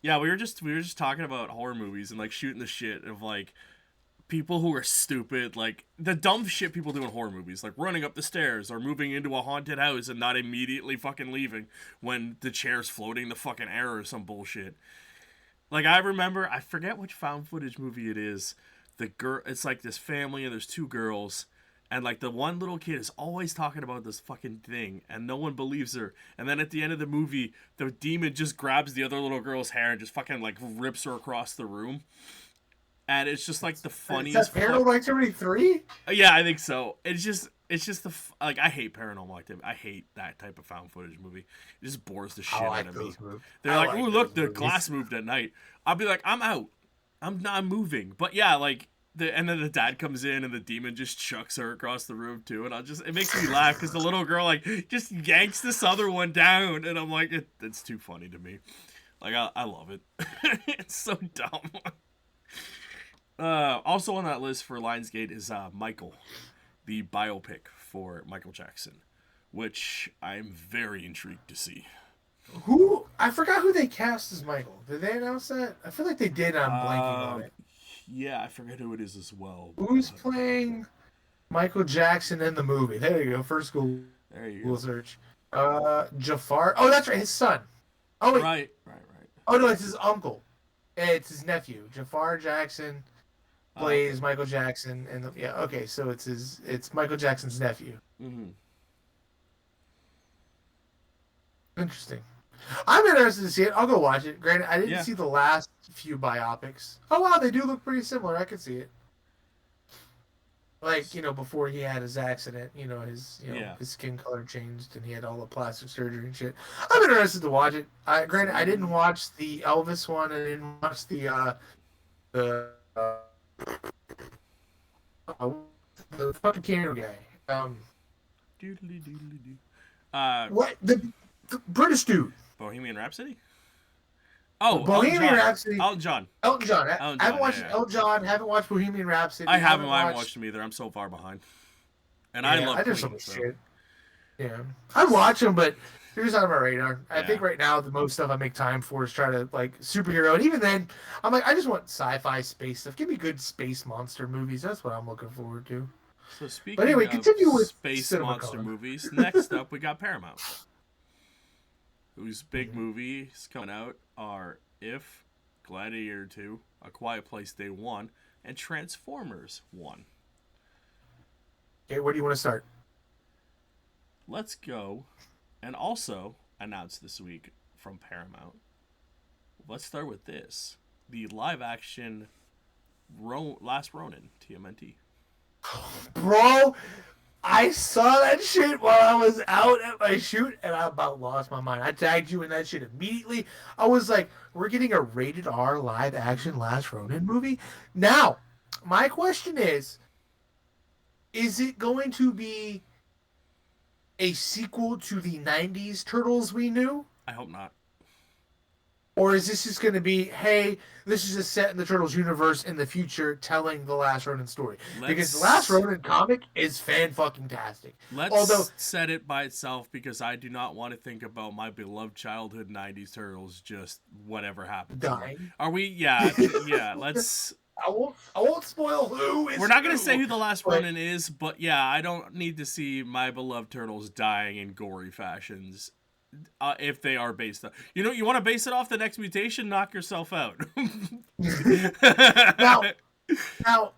Yeah. We were just talking about horror movies and like shooting the shit of like people who are stupid, like the dumb shit people do in horror movies, like running up the stairs or moving into a haunted house and not immediately fucking leaving when the chair's floating in the fucking air or some bullshit. Like, I remember, I forget which found footage movie it is. It's like this family and there's two girls. And, like, the one little kid is always talking about this fucking thing. And no one believes her. And then at the end of the movie, the demon just grabs the other little girl's hair and just fucking, like, rips her across the room. And it's just, like, the funniest... Is that Paranormal Activity 3? Yeah, I think so. It's just like, I hate Paranormal Activity. I hate that type of found footage movie. It just bores the shit out of me. They're like, "Ooh, look, the glass moved at night." I'll be like, "I'm out. I'm not moving." But yeah, like and then the dad comes in and the demon just chucks her across the room too, and it makes me laugh because the little girl like just yanks this other one down, and I'm like, it's too funny to me. Like I love it. It's so dumb. Also on that list for Lionsgate is Michael, the biopic for Michael Jackson, which I'm very intrigued to see. I forgot who they cast as Michael. Did they announce that? I feel like they did. I'm blanking on it. Yeah, I forget who it is as well. Who's playing Michael Jackson in the movie? There you go. First Google search. Jafar. Oh, that's right. His son. Oh, wait. Right. Oh, no, it's his uncle. It's his nephew, Jafar Jackson, plays Okay. Michael Jackson, and yeah, okay, so it's Michael Jackson's nephew. Mm-hmm. Interesting. I'm interested to see it. I'll go watch it. Granted, I didn't Yeah. see the last few biopics. Oh wow, they do look pretty similar. I could see it. Like, before he had his accident, Yeah. his skin color changed and he had all the plastic surgery and shit. I'm interested to watch it. Granted, I didn't watch the Elvis one. I didn't watch the uh, the fucking piano guy. Doodly doodly doo. Uh, What the British dude? Bohemian Rhapsody. Oh, Elton Bohemian John. Rhapsody. Elton John. Elton John. Elton I haven't John. watched Yeah, yeah. Elton John. Haven't watched Bohemian Rhapsody. I haven't. I haven't watched him either. I'm so far behind. And I Yeah, love I just so Queen. much So. shit. Yeah, I watch them, but they're just on my radar. I Yeah. think right now the most stuff I make time for is try to like superhero, and even then, I'm like, I just want sci-fi space stuff. Give me good space monster movies. That's what I'm looking forward to. So speaking But anyway, of continue with space CinemaCon. monster movies, next up we got Paramount, whose big movies coming out are If, Gladiator 2, A Quiet Place Day 1, and Transformers 1. Okay, where do you want to start? Let's go. And also announced this week from Paramount. Let's start with this. The live action Last Ronin, TMNT. Bro, I saw that shit while I was out at my shoot, and I about lost my mind. I tagged you in that shit immediately. I was like, we're getting a rated R live action Last Ronin movie? Now, my question is it going to be a sequel to the 90s Turtles we knew? I hope not. Or is this just going to be, hey, this is just set in the Turtles universe in the future telling the Last Ronin story? Because the Last Ronin comic is fan-fucking-tastic. Let's set it by itself because I do not want to think about my beloved childhood 90s Turtles just whatever happens. Dying. Are we? Yeah, yeah, let's... I won't spoil who is We're not going to who, say who the Last but- Ronin is, but yeah, I don't need to see my beloved Turtles dying in gory fashions. If they are based on, you want to base it off the next mutation, knock yourself out. Now,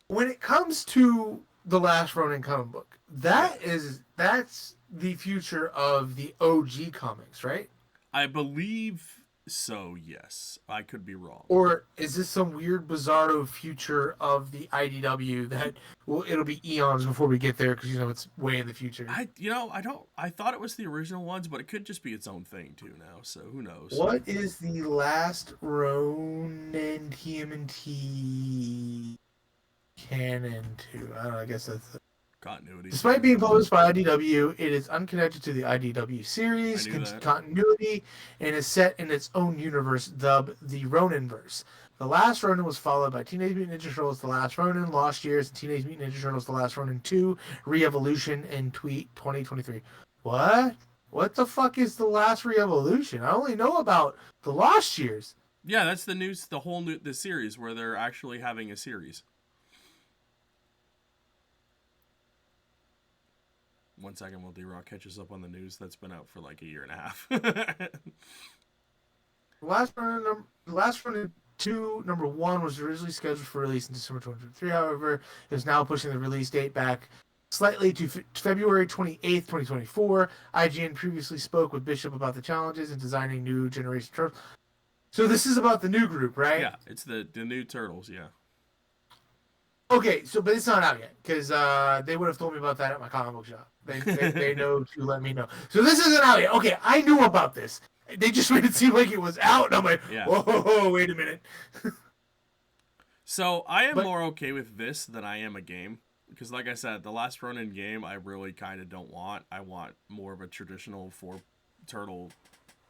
when it comes to the Last Ronin comic book, that's the future of the OG comics, right? I believe so. Yes, I could be wrong. Or is this some weird bizarro future of the IDW that it'll be eons before we get there because it's way in the future. I thought it was the original ones, but it could just be its own thing too now. So who knows? What is the Last Ronin TMNT canon to? I don't know. I guess that's Continuity. Despite being published by IDW, it is unconnected to the IDW series continuity and is set in its own universe, dubbed the Roninverse. The Last Ronin was followed by Teenage Mutant Ninja Turtles: The Last Ronin, Lost Years, and Teenage Mutant Ninja Turtles: The Last Ronin 2, Re-Evolution, and Tweet 2023. What? What the fuck is The Last Re-Evolution? I only know about The Lost Years. Yeah, that's the news. The series where they're actually having a series. 1 second while D-Rock catches up on the news that's been out for like a year and a half. Last Ronin 2, number 1, was originally scheduled for release in December 2023. However, it is now pushing the release date back slightly to February 28th, 2024. IGN previously spoke with Bishop about the challenges in designing new generation turtles. So this is about the new group, right? Yeah, it's the new Turtles, yeah. Okay, but it's not out yet, because they would have told me about that at my comic book shop. They know to let me know. So this isn't out yet. Okay, I knew about this. They just made it seem like it was out, and I'm like, yeah. Whoa, wait a minute. So I am more okay with this than I am a game. Because like I said, the Last Ronin game I really kind of don't want. I want more of a traditional 4-turtle,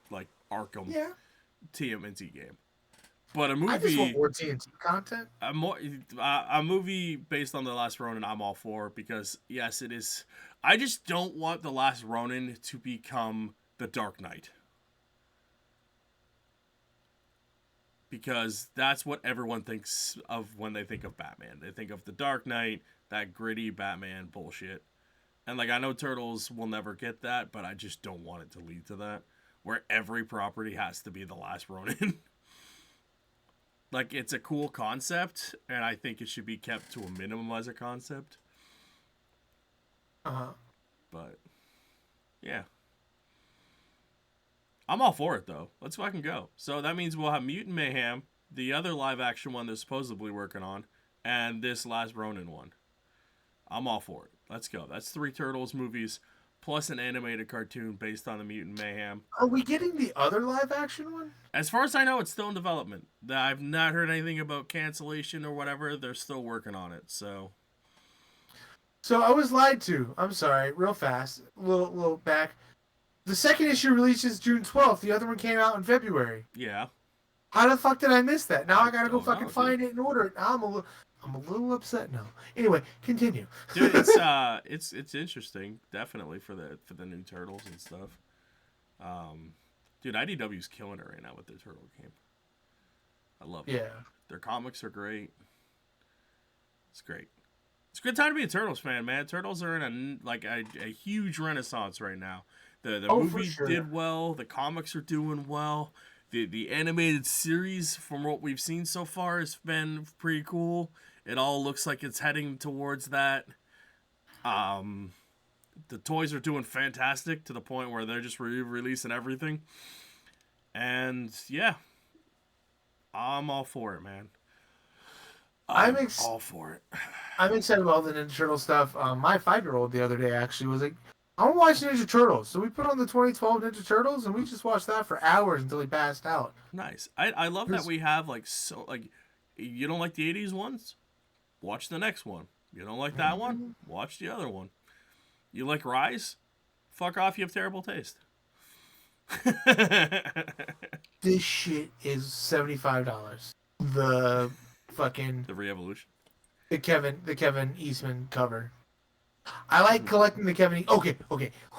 like, Arkham TMNT game. But a movie... I just want more TNT content. A movie based on The Last Ronin, I'm all for, because, yes, it is... I just don't want The Last Ronin to become The Dark Knight. Because that's what everyone thinks of when they think of Batman. They think of The Dark Knight, that gritty Batman bullshit. And, like, I know Turtles will never get that, but I just don't want it to lead to that. Where every property has to be The Last Ronin. Like, it's a cool concept, and I think it should be kept to a minimum as a concept. But, yeah. I'm all for it, though. Let's fucking go. So that means we'll have Mutant Mayhem, the other live-action one they're supposedly working on, and this Last Ronin one. I'm all for it. Let's go. That's 3 Turtles movies, plus an animated cartoon based on the Mutant Mayhem. Are we getting the other live-action one? As far as I know, it's still in development. I've not heard anything about cancellation or whatever. They're still working on it, so... So I was lied to. I'm sorry. Real fast. A little back. The second issue releases June 12th. The other one came out in February. Yeah. How the fuck did I miss that? Now I gotta go fucking know, find it and order it. I'm a little upset now. Anyway, continue. Dude, it's interesting, definitely for the new Turtles and stuff. Dude, IDW's killing it right now with their Turtle game. I love it. Yeah. Their comics are great. It's great. It's a good time to be a Turtles fan, man. Turtles are in a huge renaissance right now. The movie did well. The comics are doing well. The animated series, from what we've seen so far, has been pretty cool. It all looks like it's heading towards that. The toys are doing fantastic to the point where they're just releasing everything. And yeah, I'm all for it, man. I'm all for it. I'm excited about all the Ninja Turtle stuff. My 5-year-old the other day actually was like, I want to watch Ninja Turtles. So we put on the 2012 Ninja Turtles and we just watched that for hours until he passed out. Nice. I love that we have you don't like the 80s ones? Watch the next one. You don't like that one? Watch the other one. You like Rise? Fuck off, you have terrible taste. This shit is $75. The Re-Evolution. The Kevin Eastman cover. I like collecting the Kevin. Okay.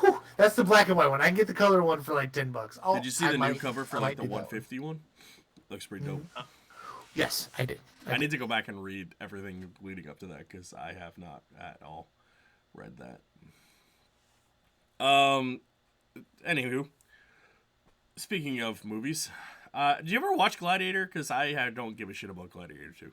Whew, that's the black and white one. I can get the color one for like $10. Did you see the new cover for the 150 one? Looks pretty dope. Yes, I did. I need to go back and read everything leading up to that because I have not at all read that. Anywho, speaking of movies, did you ever watch Gladiator? Because I don't give a shit about Gladiator 2.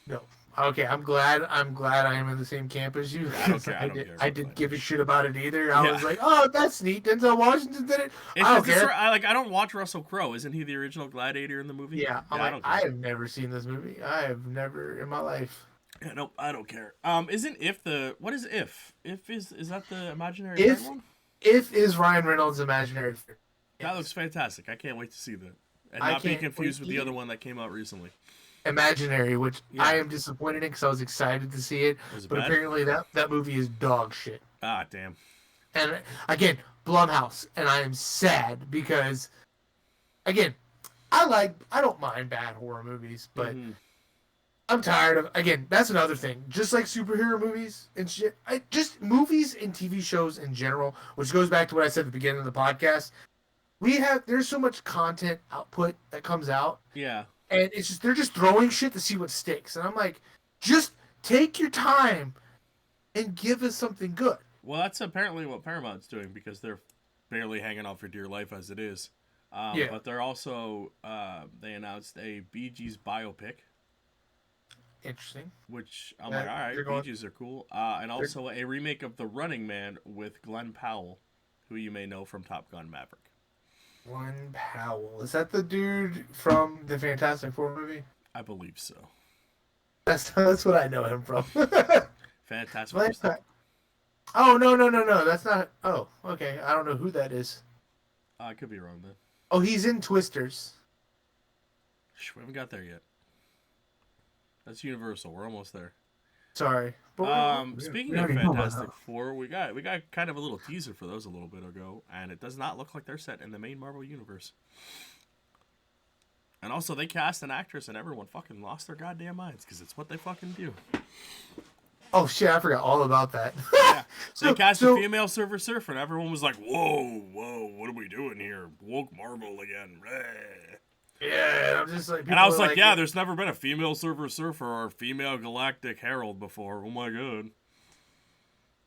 No. Okay, I'm glad I am in the same camp as you. I didn't give a shit about it either. I was like, oh, that's neat. Denzel Washington did it. I don't care. I don't watch Russell Crowe. Isn't he the original Gladiator in the movie? Yeah, I have never seen this movie. I have never in my life. Yeah, no, I don't care. Isn't what is If? If is that the imaginary one? If is Ryan Reynolds' imaginary friend. That looks fantastic. I can't wait to see that. And not be confused with the other one that came out recently. Imaginary, which I am disappointed in because I was excited to see it. But apparently that movie is dog shit. Ah, damn. And again, Blumhouse. And I am sad because, again, I don't mind bad horror movies, but I'm tired of, again, that's another thing. Just like superhero movies and shit, just movies and TV shows in general, which goes back to what I said at the beginning of the podcast. There's so much content output that comes out. Yeah. And it's just, they're just throwing shit to see what sticks. And I'm like, just take your time and give us something good. Well, that's apparently what Paramount's doing because they're barely hanging on for dear life as it is. But they're also, they announced a Bee Gees biopic. Interesting. Which I'm like, all right, Bee Gees are cool. And also a remake of The Running Man with Glenn Powell, who you may know from Top Gun Maverick. Glenn Powell. Is that the dude from the Fantastic Four movie? I believe so. That's what I know him from. Fantastic Four. Oh, no. That's not. Oh, okay. I don't know who that is. I could be wrong then. Oh, he's in Twisters. We haven't got there yet. That's Universal. We're almost there. Sorry. Speaking of Fantastic Four, we got kind of a little teaser for those a little bit ago, and it does not look like they're set in the main Marvel universe. And also, they cast an actress, and everyone fucking lost their goddamn minds because it's what they fucking do. Oh shit! I forgot all about that. Yeah, they cast a female Silver Surfer, and everyone was like, "Whoa, what are we doing here? Woke Marvel again?" Yeah, I'm just like. And I was like, yeah, there's never been a female Silver Surfer or female Galactic Herald before. Oh my god.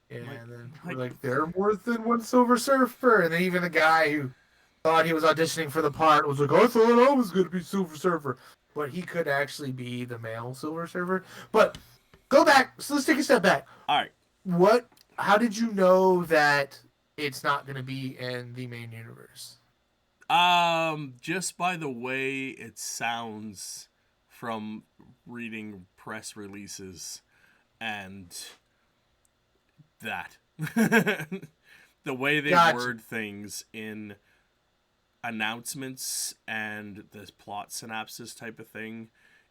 Yeah, and then we're like, they're more than one Silver Surfer, and then even the guy who thought he was auditioning for the part. Was like, I thought I was going to be Silver Surfer, but he could actually be the male Silver Surfer. But go back. So let's take a step back. All right. What? How did you know that it's not going to be in the main universe? Just by the way it sounds from reading press releases and that. The way they word things in announcements and this plot synopsis type of thing,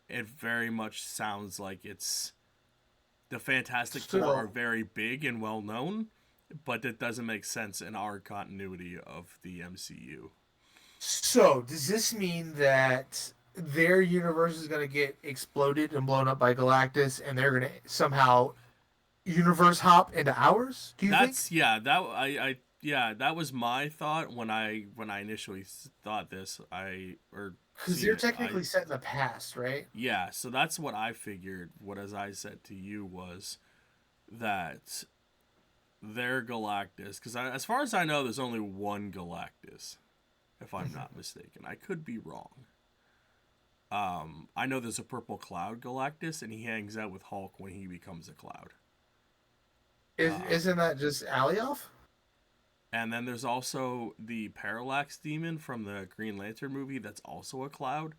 it very much sounds like it's the Fantastic Four are very big and well known, but it doesn't make sense in our continuity of the MCU. So, does this mean that their universe is going to get exploded and blown up by Galactus, and they're going to somehow universe hop into ours? Do you think? Yeah, that was my thought when I initially thought this. Because they're technically set in the past, right? Yeah, so that's what I figured. What as I said to you was that their Galactus, because as far as I know, there's only one Galactus, if I'm not mistaken. I could be wrong. I know there's a purple cloud Galactus, and he hangs out with Hulk when he becomes a cloud. Isn't that just Alioth? And then there's also the Parallax Demon from the Green Lantern movie that's also a cloud.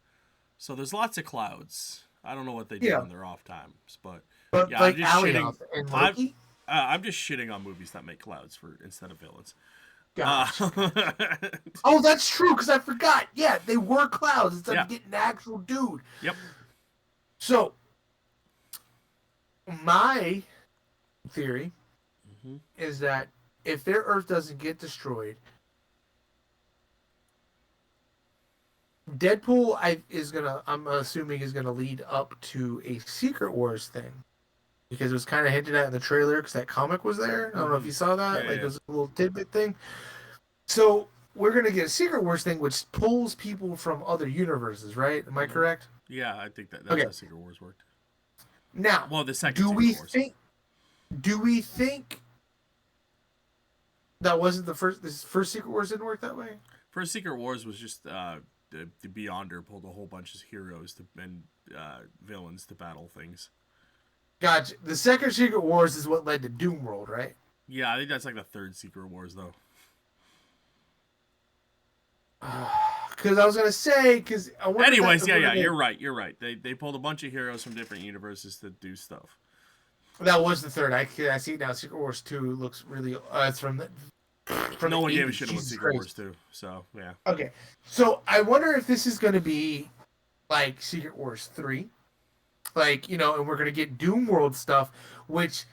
So there's lots of clouds. I don't know what they do in their off times, but yeah, like Alioth and Loki? I'm just shitting on movies that make clouds instead of villains. Gotcha. Oh, that's true, because I forgot. Yeah, they were clouds instead of getting an actual dude. Yep. So, my theory is that if their Earth doesn't get destroyed, Deadpool I'm assuming is gonna lead up to a Secret Wars thing, because it was kind of hinted at in the trailer because that comic was there. I don't know if you saw that. It was a little tidbit thing. So we're gonna get a Secret Wars thing, which pulls people from other universes, right? Am I correct? Yeah, I think that's how Secret Wars worked. Now, well, the second. Do we think that wasn't the first? This first Secret Wars didn't work that way. First Secret Wars was just the Beyonder pulled a whole bunch of heroes and villains to battle things. Gotcha. The second Secret Wars is what led to Doom World, right? Yeah, I think that's like the third Secret Wars, though. Because I was gonna say, anyways, you're right. They pulled a bunch of heroes from different universes to do stuff. That was the third. I see now. Secret Wars 2 looks really. It's from the. No one gave a shit about Secret Wars 2, so yeah. Okay, so I wonder if this is gonna be like Secret Wars 3, and we're gonna get Doom World stuff, which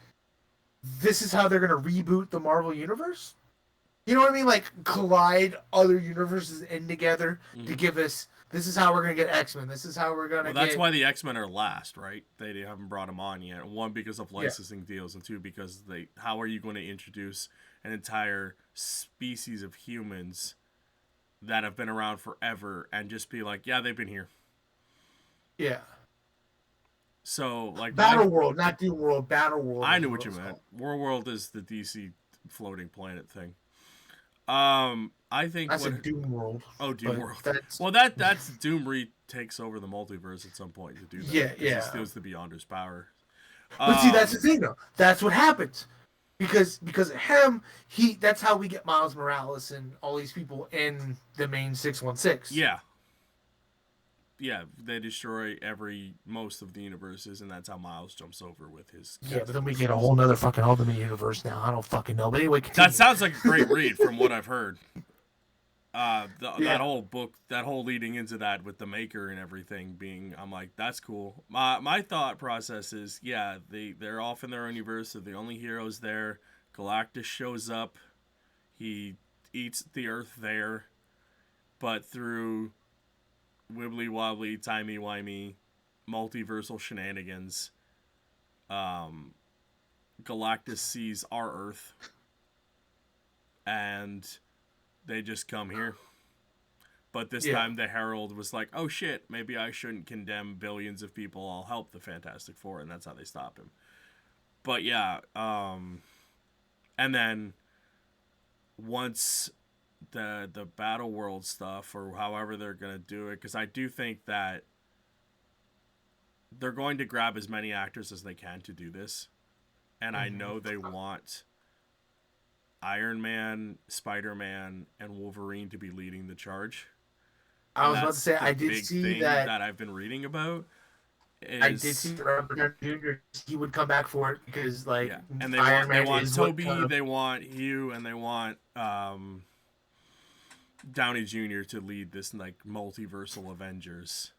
this is how they're gonna reboot the Marvel universe. You know what I mean? Like collide other universes in together to give us. This is how we're gonna get X-Men. This is how we're gonna. That's why the X-Men are last, right? They haven't brought them on yet. One, because of licensing deals, and two, because how are you going to introduce an entire species of humans that have been around forever and just be like, yeah, they've been here. Yeah. So like Battle World, not Doom World. Battle World. I knew what you meant. War World is the DC floating planet thing. I think that's a Doom World. Oh, Doom World. That's Doom takes over the multiverse at some point to do that. Yeah. He steals the Beyonder's power. But see, that's the thing, though. That's what happens. Because of him, that's how we get Miles Morales and all these people in the main 616. Yeah. Yeah, they destroy most of the universes, and that's how Miles jumps over with his. Yeah, but then we get a whole nother fucking Ultimate Universe now. I don't fucking know, but anyway, continue. That sounds like a great read from what I've heard. That whole book, that whole leading into that with the Maker and everything being, I'm like, that's cool. My thought process is, yeah, they're off in their own universe. They're the only heroes there. Galactus shows up. He eats the Earth there, but through wibbly wobbly, timey wimey, multiversal shenanigans, Galactus sees our Earth, and they just come here. But this time the Herald was like, oh shit, maybe I shouldn't condemn billions of people, I'll help the Fantastic Four, and that's how they stop him. But yeah, and then once the battle world stuff, or however they're gonna do it, because I do think that they're going to grab as many actors as they can to do this, and I know they want Iron Man, Spider-Man, and Wolverine to be leading the charge. I And was about to that's say, the I did big see thing that. that I've been reading about I did see is that Robert Downey Jr. he would come back for it because like yeah, and Iron they Man want is what Toby, they want Hugh, and they want Downey Jr. to lead this like multiversal Avengers.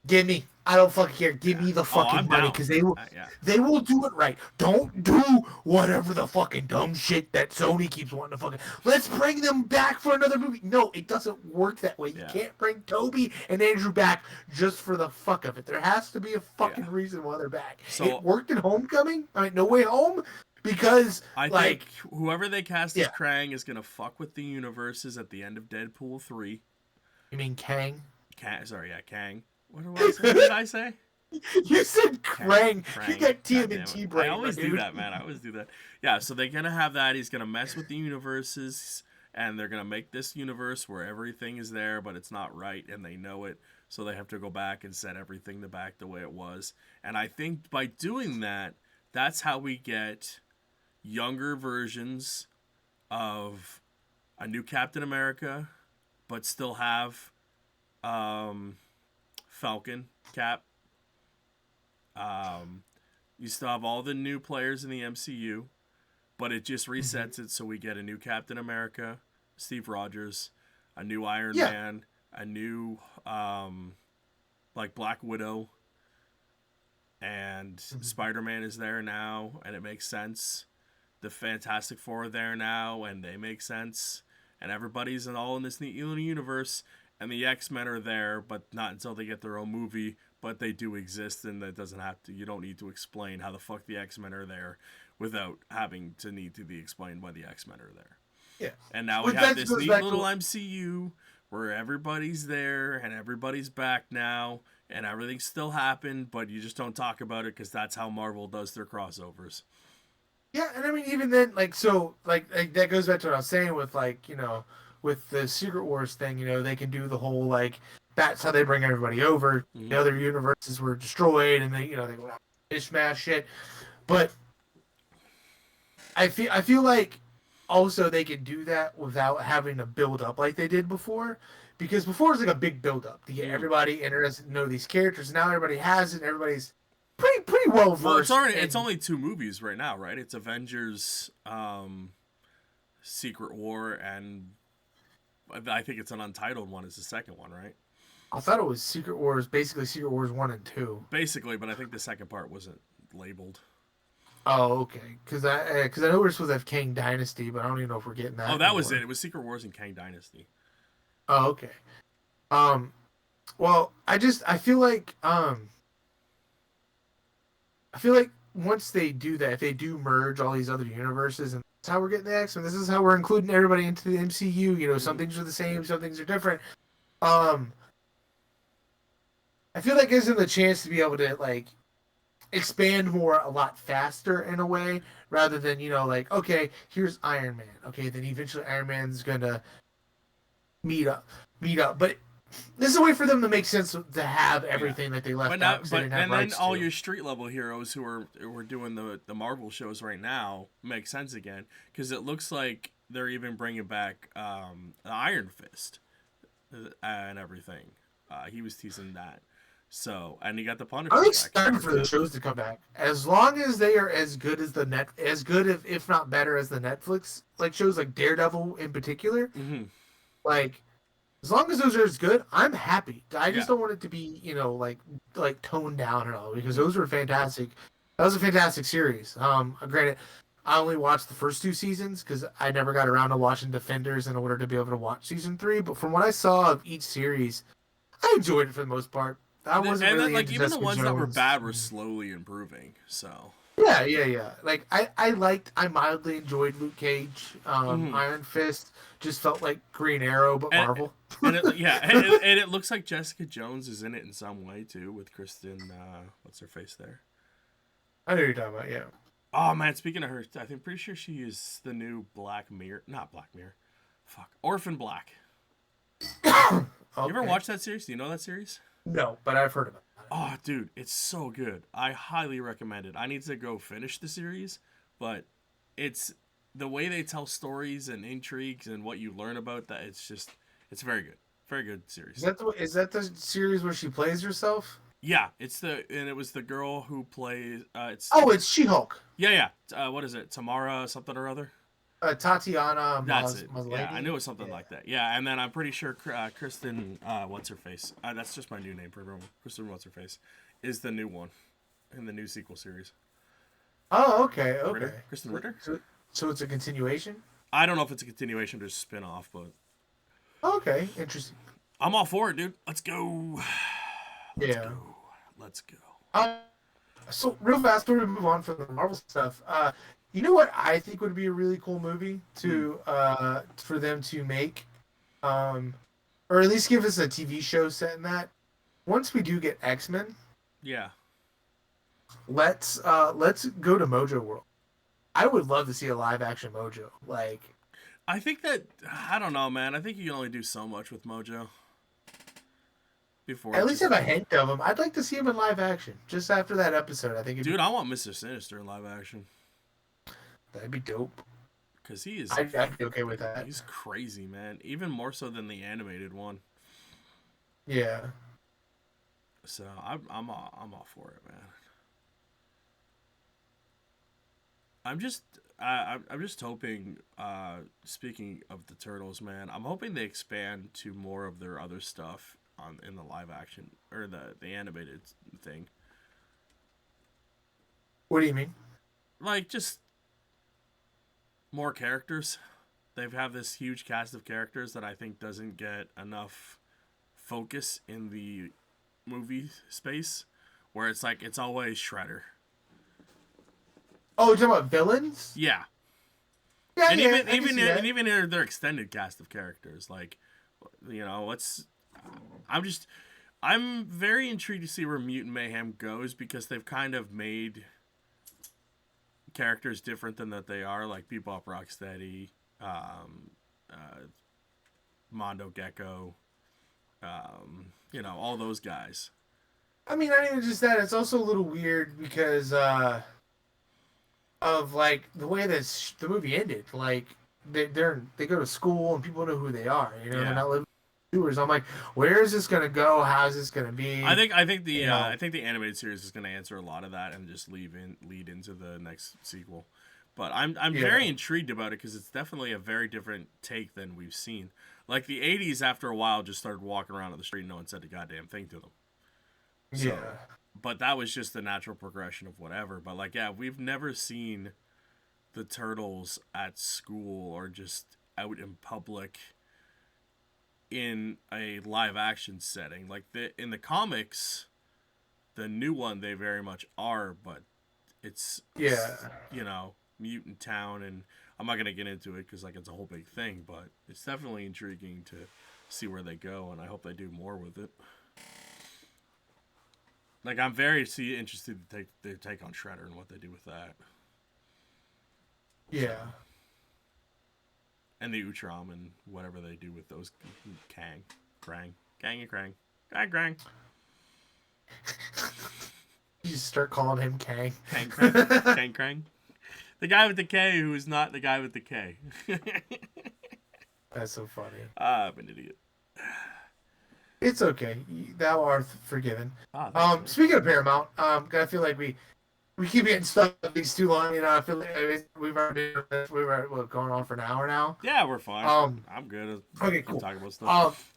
give me. I don't fucking care. Give Yeah. me the Oh, I'm fucking money down. because Yeah. they will do it right. Don't do whatever the fucking dumb shit that Sony keeps wanting to fucking. Let's bring them back for another movie. No, it doesn't work that way. You Yeah. can't bring Toby and Andrew back just for the fuck of it. There has to be a fucking Yeah. reason why they're back. So- it worked in Homecoming. I mean, No Way Home. Because I like think whoever they cast Yeah. as Krang is gonna fuck with the universes at the end of Deadpool 3. you mean Kang? Kang. What did I say? You said Krang. You got God damn TMNT it. brain. I always my do dude. that, man. I always do that. Yeah, so they're gonna have that. He's gonna mess with the universes, and they're gonna make this universe where everything is there, but it's not right, and they know it. So they have to go back and set everything back the way it was. And I think by doing that, that's how we get younger versions of a new Captain America, but still have Falcon, Cap. You still have all the new players in the MCU, but it just resets it so we get a new Captain America, Steve Rogers, a new Iron Man, a new like Black Widow, and Spider-Man is there now, and it makes sense. The Fantastic Four are there now, and they make sense. And everybody's all in this neat little universe, and the X-Men are there, but not until they get their own movie. But they do exist, and that doesn't have to. You don't need to explain how the fuck the X-Men are there without having to need to be explained why the X-Men are there. Yeah. And now we have this neat little MCU where everybody's there and everybody's back now, and everything still happened, but you just don't talk about it because that's how Marvel does their crossovers. Yeah, and I mean, even then, like, so, like that goes back to what I was saying with, like, you know, with the Secret Wars thing, you know, they can do the whole, like, that's how they bring everybody over. Mm-hmm. The other universes were destroyed, and they, you know, they go out mishmash shit. But I feel like also they can do that without having to build up like they did before. Because before it was like a big build up to get everybody interested in know these characters. Now everybody has it, and everybody's pretty well versed. Well, it's only 2 movies right now, right? It's Avengers, Secret War, and I think it's an untitled one. Is the second one, right? I thought it was Secret Wars, basically Secret Wars 1 and 2. Basically, but I think the second part wasn't labeled. Oh, okay. Because I know we're supposed to have Kang Dynasty, but I don't even know if we're getting that. Oh, that was it. It was Secret Wars and Kang Dynasty. Oh, okay. Well, I feel like once they do that, if they do merge all these other universes, and that's how we're getting the X-Men, this is how we're including everybody into the MCU. You know, some things are the same, some things are different. I feel like it gives them the chance to be able to like expand more a lot faster in a way, rather than, you know, like, okay, here's Iron Man. Okay, then eventually Iron Man's gonna meet up. But this is a way for them to make sense to have everything that they left out. And then all your street level heroes who are doing the Marvel shows right now make sense again, because it looks like they're even bringing back Iron Fist and everything. He was teasing that. So, and you got the Punisher. I'm excited for the shows to come back, as long as they are as good as if not better as the Netflix like shows, like Daredevil in particular. Mm-hmm. Like, as long as those are as good, I'm happy. I just don't want it to be, you know, like toned down at all, because those were fantastic. That was a fantastic series. Granted, I only watched the first 2 seasons because I never got around to watching Defenders in order to be able to watch season 3. But from what I saw of each series, I enjoyed it for the most part. I wasn't really like into even Jessica the ones that were Jones. bad were slowly improving. So yeah. Like I mildly enjoyed Luke Cage. Iron Fist just felt like Green Arrow, but Marvel. and it looks like Jessica Jones is in it in some way too, with Kristen. What's her face there? I know who you're talking about. Yeah. Oh man, speaking of her, I think pretty sure she is the new Black Mirror. Not Black Mirror. Fuck. Orphan Black. Okay. You ever watch that series? Do you know that series? No, but I've heard of it. Oh, dude, it's so good. I highly recommend it. I need to go finish the series, but it's the way they tell stories and intrigues and what you learn about that. It's very good. Very good series. Is that the series where she plays herself? Yeah, it was the girl who plays. It's She-Hulk. Yeah. What is it? Tamara something or other. Tatiana That's it. Maslany. Yeah, I knew it was something like that. Yeah, and then I'm pretty sure Kristen, what's her face? That's just my new name for everyone. Kristen, what's her face, is the new one in the new sequel series. Oh, okay. Ritter? Kristen Ritter. So it's a continuation. I don't know if it's a continuation or a spin-off, but Okay, interesting. I'm all for it, dude. Let's go. Let's go. So real fast, before we move on from the Marvel stuff, you know what I think would be a really cool movie to for them to make, or at least give us a TV show set in that. Once we do get X-Men, Yeah. let's go to Mojo World. I would love to see a live action Mojo. Like, I think that I don't know, man. I think you can only do so much with Mojo. Before at least have a hint of him. I'd like to see him in live action. Just after that episode, I think. Dude, I want Mr. Sinister in live action. That'd be dope. Cause he is. I'd be okay with that. He's crazy, man. Even more so than the animated one. Yeah. So I'm all for it, man. I'm just hoping. Speaking of the Turtles, man, I'm hoping they expand to more of their other stuff in the live action or the animated thing. What do you mean? Like just more characters. They have this huge cast of characters that I think doesn't get enough focus in the movie space, where it's like it's always Shredder. Oh, you're talking about villains? Yeah. Yeah, And yeah, even their extended cast of characters, like, you know, I'm very intrigued to see where Mutant Mayhem goes, because they've kind of made characters different than that they are, like Bebop Rocksteady, Mondo Gecko, you know, all those guys. I mean, not even just that. It's also a little weird because of like the way that the movie ended. Like they go to school and people know who they are. You know, they're not living viewers. I'm like, where is this gonna go? How is this gonna be? I think the animated series is gonna answer a lot of that and just lead into the next sequel. But I'm very intrigued about it because it's definitely a very different take than we've seen. Like the '80s, after a while, just started walking around on the street and no one said a goddamn thing to them. So, yeah. But that was just the natural progression of whatever. But like, yeah, we've never seen the Turtles at school or just out in public in a live action setting. Like in the comics, the new one they very much are, but it's you know, Mutant Town, and I'm not gonna get into it because like it's a whole big thing, but it's definitely intriguing to see where they go, and I hope they do more with it. Like, I'm very interested to take their take on Shredder and what they do with that. Yeah. And the Utram and whatever they do with those Krang. You just start calling him Kang. Krang. The guy with the K who is not the guy with the K. That's so funny. I'm an idiot. It's okay. Thou art forgiven. You. Speaking of Paramount, I feel like we keep getting stuck with these too long. You know, I feel like we've already going on for an hour now. Yeah, we're fine. I'm good. Okay, cool. Talk about stuff.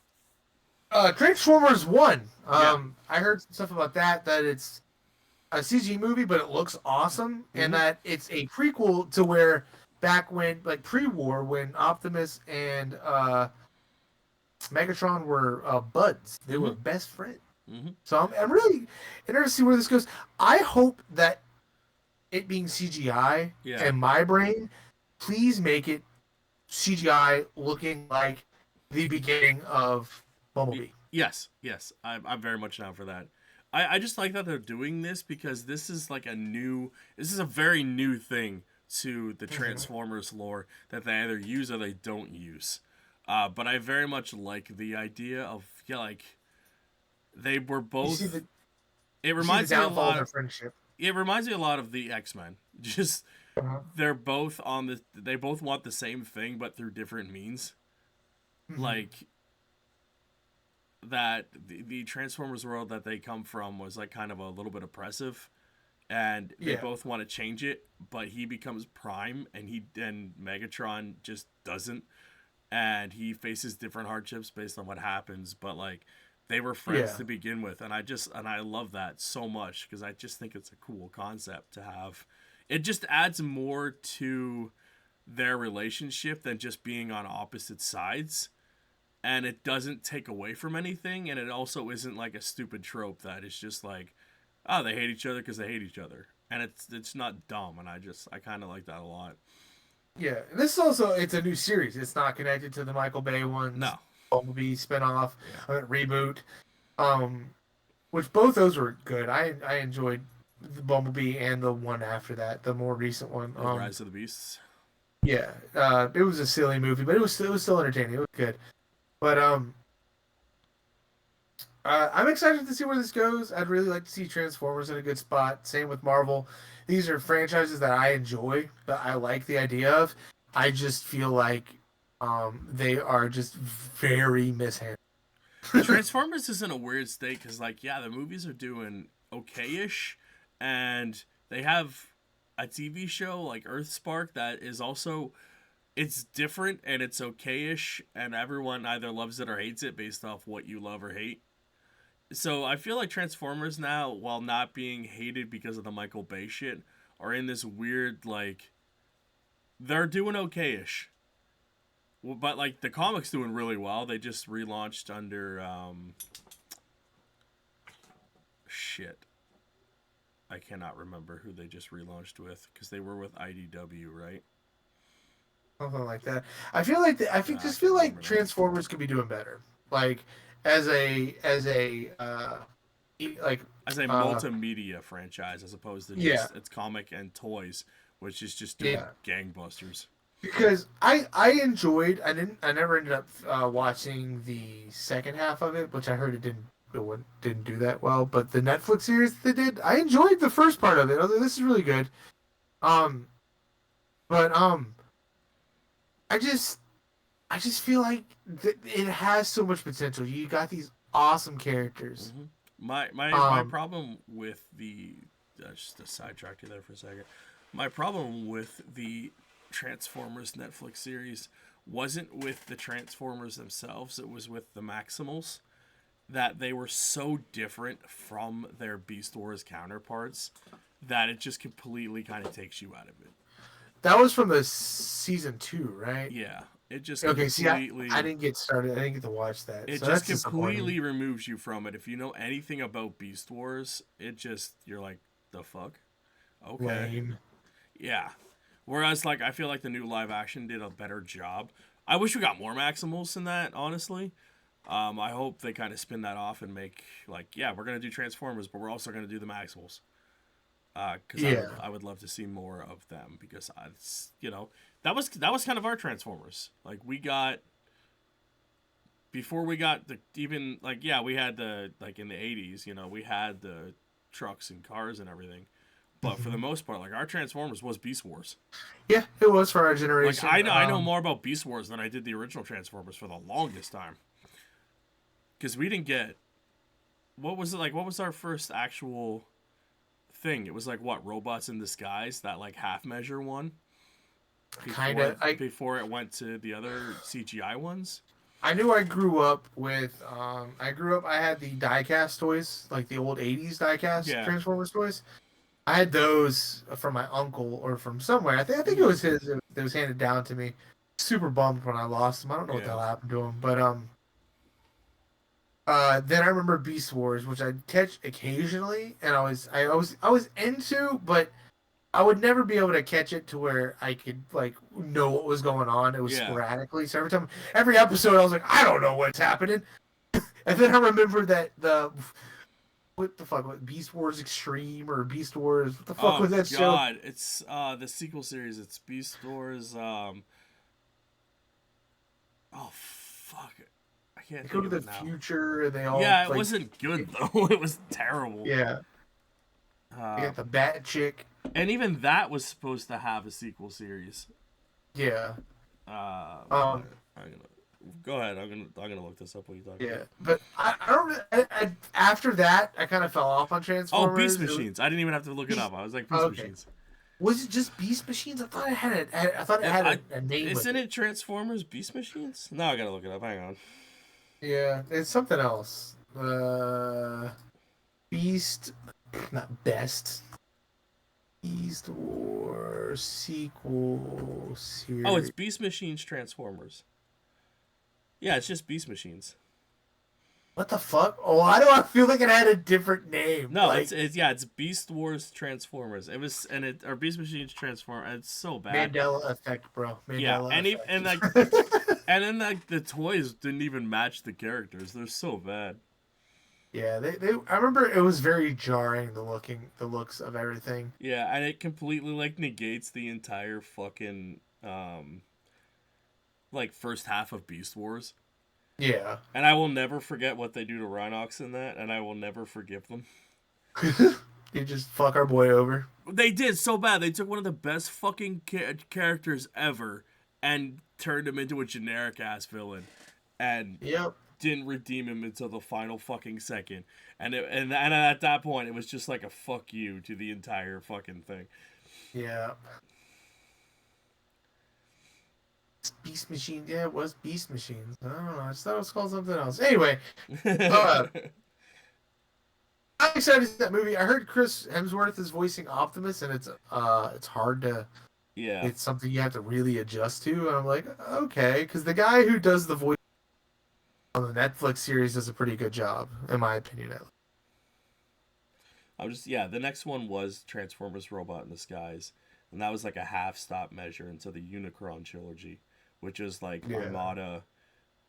Transformers 1. Yeah. I heard some stuff about that it's a CG movie, but it looks awesome, and that it's a prequel to where back when, like pre-war, when Optimus and Megatron were buds. They were best friends. So I'm really interested to see where this goes. I hope that it being CGI in my brain, please make it CGI looking like the beginning of Bumblebee. Yes. I'm very much down for that. I just like that they're doing this because this is like this is a very new thing to the Transformers lore that they either use or they don't use. But I very much like the idea of like they were You see both. the It you see the reminds me a downfall of lot their of. friendship. It reminds me a lot of the X-Men. Just Uh-huh. they're both on the. They both want the same thing, but through different means. Hmm. Like that, the Transformers world that they come from was like kind of a little bit oppressive, and they Yeah, both want to change it, but he becomes Prime, and Megatron just doesn't, and he faces different hardships based on what happens. But like, they were friends yeah, to begin with, and I love that so much because I just think it's a cool concept to have. It just adds more to their relationship than just being on opposite sides, and it doesn't take away from anything, and it also isn't like a stupid trope that is just like, oh, they hate each other because they hate each other, and it's not dumb, and I kind of like that a lot. yeah. And this is also it's a new series. It's not connected to the Michael Bay ones, No, Bumblebee spinoff, yeah, reboot. Um, which both those were good. I enjoyed the Bumblebee and the one after that, the more recent one. the Rise of the Beasts. Yeah, it was a silly movie, but it was still entertaining. It was good. But I'm excited to see where this goes. I'd really like to see Transformers in a good spot. Same with Marvel. These are franchises that I enjoy, that I like the idea of. I just feel like they are just very mishandled. Transformers is in a weird state because, like, yeah, the movies are doing okay-ish, and they have a TV show like Earthspark that is also it's different and it's okay-ish, and everyone either loves it or hates it based off what you love or hate. So I feel like Transformers now, while not being hated because of the Michael Bay shit, are in this weird like they're doing okay-ish. Well, but like the comics doing really well. They just relaunched under shit. I cannot remember who they just relaunched with because they were with IDW, right? Something like that. I feel like I just can't feel like remember now. Transformers could be doing better. Like as a like As a uh multimedia franchise, as opposed to yeah, just its comic and toys, which is just doing yeah. gangbusters. Because I enjoyed I never ended up watching the second half of it, which I heard it didn't do that well. But the Netflix series they did, I enjoyed the first part of it. I was like, this is really good. Um, but I just I just feel like it has so much potential. You got these awesome characters. hmm my Um, problem with the just to sidetrack you there for a second. My problem with the Transformers Netflix series wasn't with the Transformers themselves. It was with the Maximals, that they were so different from their Beast Wars counterparts that it just completely kind of takes you out of it. that was from the season 2, right? Yeah, it just Okay, see, I completely didn't get started. I didn't get to watch that, it so just that's disappointing. completely removes you from it. If you know anything about Beast Wars, it just you're like, the fuck? Okay. Lame. Yeah. Whereas like I feel like the new live action did a better job. I wish we got more Maximals in that, honestly. I hope they kind of spin that off and make like, yeah, we're gonna do Transformers, but we're also gonna do the Maximals. Because Yeah. I would love to see more of them because it's that was kind of our Transformers. Like we got before we got the even like yeah we had the like in the 80s we had the trucks and cars and everything, but for the Mhm. most part like our Transformers was Beast Wars. Yeah, it was for our Like generation. I know more about Beast Wars than I did the original Transformers for the longest time because we didn't get what was it like what was our first actual thing. It was like what robots in disguise, that like half measure one Kind before of. I before it went to the other CGI ones. I knew I grew up with. I grew up. I had the diecast toys, like the old '80s diecast Yeah. Transformers toys. I had those from my uncle or from somewhere. I think it Mm-hmm. was his. It was handed down to me. Super bummed when I lost them. I don't know what the Yeah. hell happened to them, but then I remember Beast Wars, which I'd catch occasionally, and I was into, but I would never be able to catch it to where I could like know what was going on. It was Yeah. sporadically. So every episode, I was like, I don't know what's happening. And then I remember that what the fuck, what, Beast Wars Extreme or Beast Wars? What the fuck Oh was that show? God, it's the sequel series. It's Beast Wars. Oh can't They go think to of the it now. future, and they all Yeah, it like, wasn't good though. It was terrible. yeah. They got the Bat Chick. And even that was supposed to have a sequel series. Yeah. I'm gonna go ahead. I'm gonna look this up while you talk. Yeah, but I don't. After that, I kind of fell off on Oh, Transformers. Beast Machines. I didn't even have to look it up. I was like, Beast Okay. Machines. Was it just Beast Machines? I thought it had a. I thought it had a name. Isn't it Transformers Beast Machines? No, I gotta look it up. Hang on. Yeah, it's something else. Beast, not best. Beast Wars sequel series. Oh, it's Beast Machines Transformers. Yeah, it's just Beast Machines. What the fuck? Oh, why do I feel like it had a different name? No, like, it's Beast Wars Transformers. It was or Beast Machines Transformers. It's so bad. Mandela effect, bro. Mandela effect. And like and then like the toys didn't even match the characters. They're so bad. Yeah, they I remember it was very jarring the looks of everything. Yeah, and it completely like negates the entire fucking like first half of Beast Wars. Yeah. And I will never forget what they do to Rhinox in that, and I will never forgive them. You just fuck our boy over. They did so bad. They took one of the best fucking characters ever and turned him into a generic ass villain, and didn't redeem him until the final fucking second. And at that point, it was just like a fuck you to the entire fucking thing. Yeah. Beast Machine. Yeah, it was Beast Machines. I don't know. I just thought it was called something else. Anyway, I'm excited to see that movie. I heard Chris Hemsworth is voicing Optimus, and it's hard to. Yeah. It's something you have to really adjust to, and I'm like, okay, because the guy who does the voice on the Netflix series does a pretty good job, in my opinion. The next one was Transformers Robot in Disguise, and that was like a half stop measure into the Unicron trilogy, which is like Armada,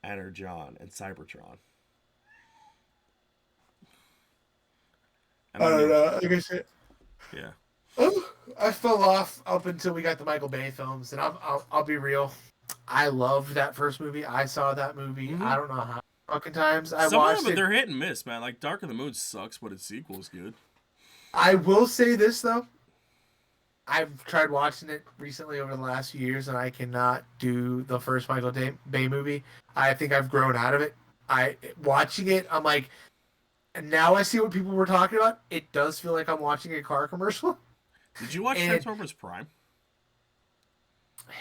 Energon, and Cybertron. I don't know. Like I said, yeah. I fell off up until we got the Michael Bay films, and I'll be real. I loved that first movie. I saw that movie. I don't know how many fucking times I watched it. They're hit and miss, man. Like Dark of the Moon sucks, but its sequel's good. I will say this though. I've tried watching it recently over the last few years, and I cannot do the first Michael Bay movie. I think I've grown out of it. Watching it, I'm like, and now I see what people were talking about. It does feel like I'm watching a car commercial. Did you watch Transformers Prime?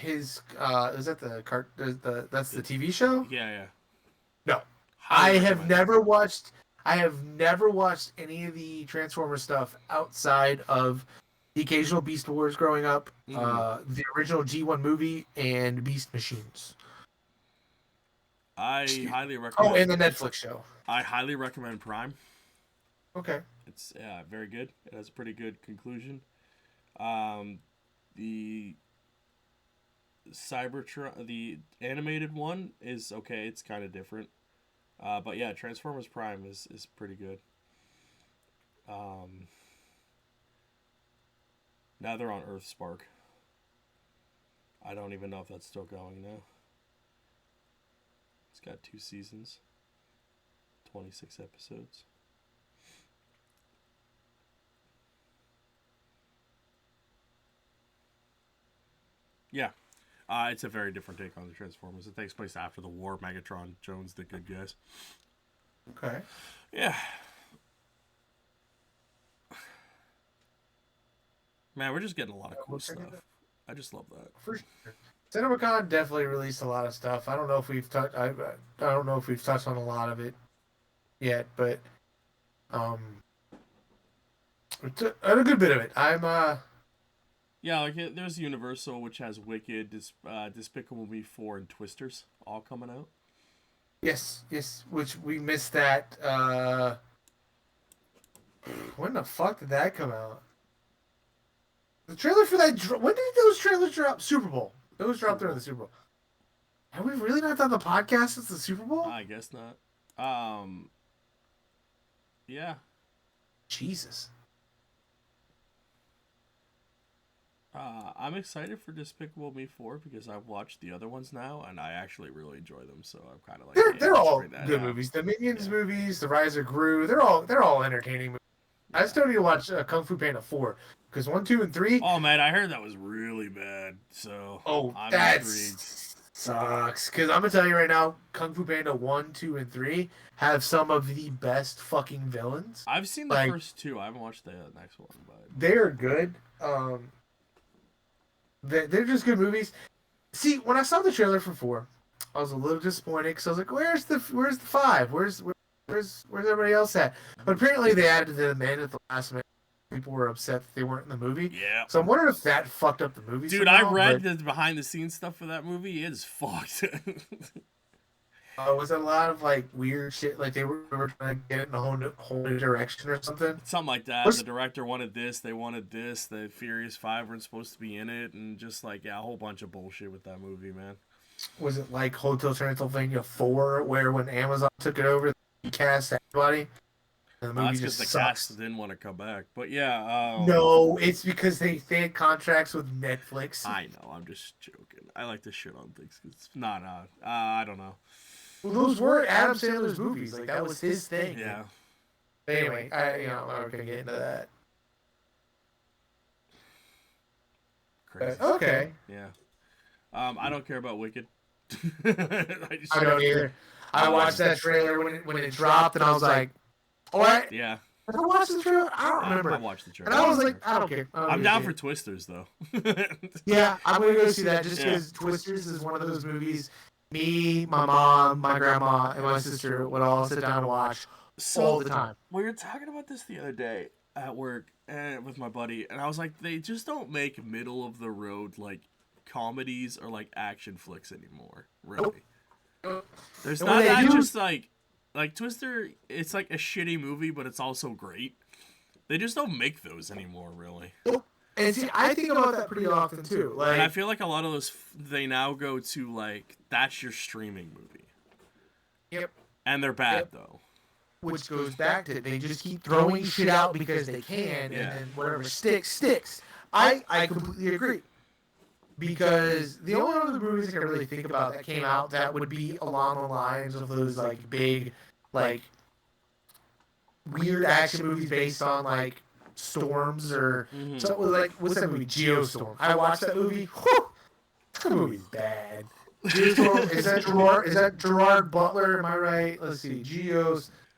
Is that that's the TV show? Yeah. No, I have never watched any of the Transformers stuff outside of the occasional Beast Wars growing up, the original G1 movie, and Beast Machines. I highly recommend. Oh, and the Netflix show. I highly recommend Prime. Okay. It's very good. It has a pretty good conclusion. The Cybertron, the animated one is okay. It's kind of different. But yeah, Transformers Prime is pretty good. Now they're on Earthspark. I don't even know if that's still going now. It's got 2 seasons, 26 episodes. Yeah. It's a very different take on the Transformers. It takes place after the war. Megatron, Jones, the good guys. Okay. Yeah. Man, we're just getting a lot of cool stuff. I just love that. For sure. CinemaCon definitely released a lot of stuff. I don't know if we've touched. I don't know if we've touched on a lot of it yet, but a good bit of it. Yeah, like there's Universal, which has Wicked, Despicable Me 4, and Twisters all coming out. Yes, which we missed that. When the fuck did that come out? The trailer for that. When did those trailers drop? Super Bowl. Those dropped during the Super Bowl. Have we really not done the podcast since the Super Bowl? I guess not. Yeah. Jesus. I'm excited for Despicable Me 4 because I've watched the other ones now and I actually really enjoy them. So I'm kind of like, They're all good out. movies. The Minions movies, the Rise of Gru, they're all entertaining movies. Yeah. I still need to watch Kung Fu Panda 4 because 1, 2, and 3. Oh man, I heard that was really bad. So I'm that intrigued. sucks. Because I'm gonna tell you right now, Kung Fu Panda 1, 2, and 3 have some of the best fucking villains. I've seen the first two. I haven't watched the next one, but they're good. They're just good movies. See, when I saw the trailer for 4, I was a little disappointed because I was like, "Where's the 5? Where's everybody else at?" But apparently they added them in at the last minute. People were upset that they weren't in the movie. Yeah. So I'm wondering if that fucked up the movie. Dude, somehow, I read the behind the scenes stuff for that movie. It is fucked. Was it a lot of like weird shit? Like they were trying to get it in a whole new direction or something? Something like that. The director wanted this. They wanted this. The Furious 5 weren't supposed to be in it, and just like a whole bunch of bullshit with that movie, man. Was it like Hotel Transylvania 4, where when Amazon took it over, they cast everybody? And the movie that's because just the cast didn't want to come back. But yeah. No, it's because they had contracts with Netflix. I know. I'm just joking. I like to shit on things. I don't know. Well, those were Adam Sandler's movies. Like that was his thing. Yeah. But anyway, I'm not gonna get into that. Crazy. But, okay. Yeah. I don't care about Wicked. I don't either. I watched that trailer when it dropped, and I was like, "What?" Yeah. Did I watch the trailer? I don't remember. I watched the trailer. And I was like, I don't care. I'm down for Twisters, though. Yeah, I'm going to go see that just because Twisters is one of those movies me, my mom, my grandma, and my sister would all sit down and watch all the time. We were talking about this the other day at work with my buddy, and I was like, they just don't make middle-of-the-road, like, comedies or, like, action flicks anymore, really. There's not that just, like Twister, it's like a shitty movie, but it's also great. They just don't make those anymore, really. And see, I think about that pretty often too. Like, and I feel like a lot of those, they now go to like, that's your streaming movie. Yep. And they're bad though. Which goes back to they just keep throwing shit out because they can, and then whatever sticks. I completely agree. Because the only other movies I can really think about that came out that would be along the lines of those like big, like weird action movies based on like storms or something like what's that movie? Geostorm. I watched that movie. Whew, that movie's bad. Geostorm, is that Gerard Butler? Am I right? Let's see.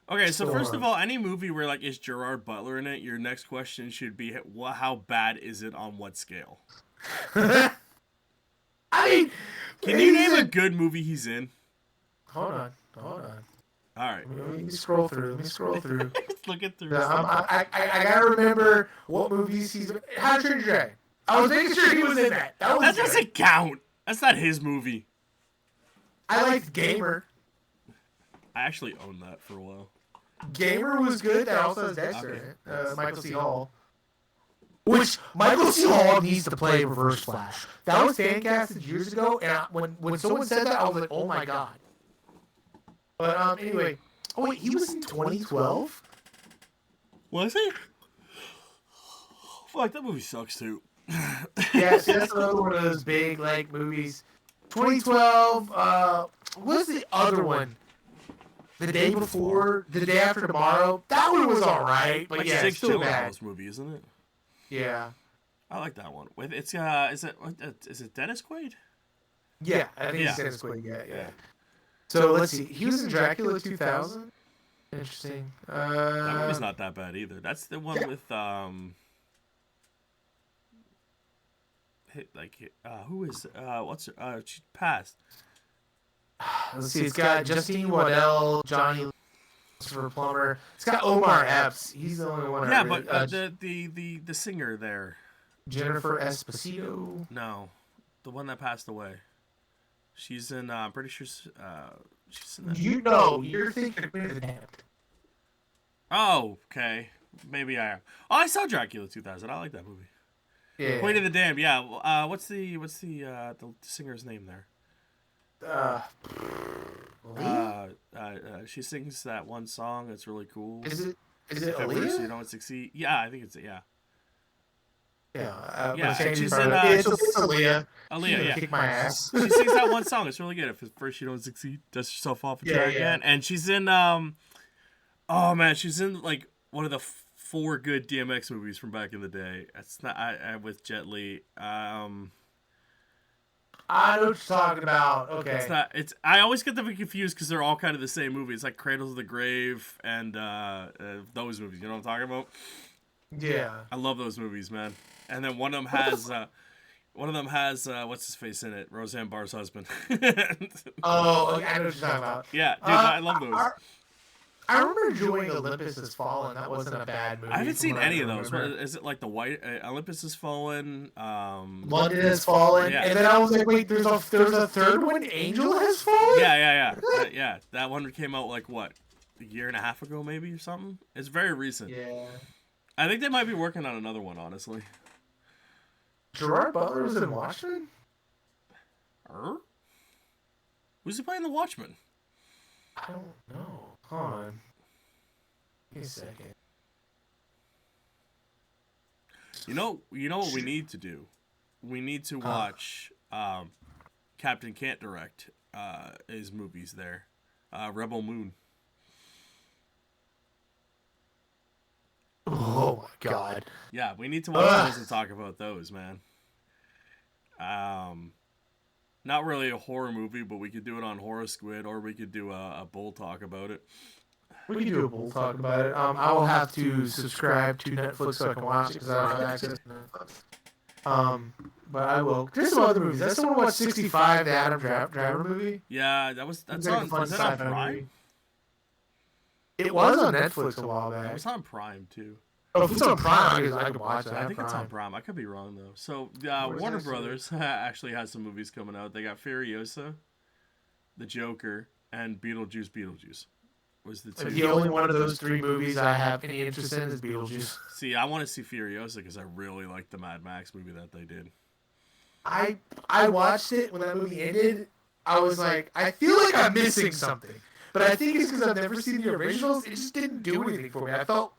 Okay, so first of all, any movie where like is Gerard Butler in it, your next question should be how bad is it on what scale? I mean, can you name a good movie he's in? Hold on. All right. Let me scroll through. Looking through. I gotta remember what movies he's in. How to Train Your Dragon. I was making sure he was in that. That doesn't count. That's not his movie. I liked Gamer. I actually owned that for a while. Gamer was good. That also has Dexter in it. Michael C. Hall. Which Michael C. Hall needs to play Reverse Flash. That was fan casted years ago, and when someone said that, I was like, oh my god. But anyway, oh wait, he was in 2012. Was he? Fuck, that movie sucks too. Yeah, see, that's another one of those big like movies. 2012. What's the other one? The Day Before, The Day After Tomorrow. That one was all right, but yeah, it's still bad. Movie, isn't it? Yeah, I like that one. With it's is it Dennis Quaid? Yeah, I think it's Dennis Quaid. Yeah. So let's see. He was in Dracula 2000. Interesting. That movie's not that bad either. That's the one with who is what's her she passed. Let's see. It's got Justine Waddell, Johnny Christopher Plummer. It's got Omar Epps. He's the only one. Yeah, but the singer there. Jennifer Esposito. No, the one that passed away. She's in. I'm pretty sure. She's in that. You're thinking of Queen of the Damned. Oh, okay. Maybe I am. Oh, I saw Dracula 2000. I like that movie. Yeah. Queen of the Damned. Yeah. What's the singer's name there? She sings that one song. It's really cool. Is it Aaliyah? You don't succeed. Yeah, I think it's Yeah, Yeah, she's in. in, It's Aaliyah. Aaliyah, She's gonna yeah. kick my ass. She sings that one song. It's really good. If at first you don't succeed, dust yourself off and try again. And she's in oh man, she's in like one of the four good DMX movies from back in the day. It's not I with Jet Li. I know what you're talking about. Okay. It's not. It's. I always get them confused because they're all kind of the same movie. It's like Cradles of the Grave and those movies. You know what I'm talking about? Yeah. I love those movies, man. And then one of them has what's his face in it? Roseanne Barr's husband. Oh, okay, I know what you're talking about. Yeah, dude, I love those. I remember enjoying Olympus Has Fallen. That wasn't a bad movie. I haven't seen any of those. What, is it like the white Olympus Has Fallen? London Has Fallen. Yeah. And then I was like, wait, there's a third one? Angel Has Fallen? Yeah. That one came out like what, a year and a half ago maybe or something? It's very recent. Yeah. I think they might be working on another one, honestly. Gerard Butler was in Watchmen? Who's he playing the Watchmen? I don't know. Hold on. Give me a second. You know what we need to do? We need to watch Captain Can't direct his movies there. Rebel Moon. Oh my god. Yeah, we need to watch those and talk about those, man. Not really a horror movie, but we could do it on Horror Squid, or we could do a bull talk about it. We can do a bull talk about it. I will have to subscribe to Netflix so I can watch it because I don't have access to Netflix. But I will. There's some other movies. I still want to watch 65, the Adam Driver movie. Yeah, that's on Prime? Movie. It was on Netflix a while back. It was on Prime too. Oh, if it's on Prime, I can watch that. I think it's on Prime. I could be wrong though. So Warner Brothers actually has some movies coming out. They got Furiosa, The Joker, and Beetlejuice. Was the two. The only one of those three movies I have any interest in is Beetlejuice. See, I want to see Furiosa because I really like the Mad Max movie that they did. I watched it when that movie ended. I was like, I feel like I'm missing something, but I think it's because I've never seen the originals. It just didn't do anything for me. I felt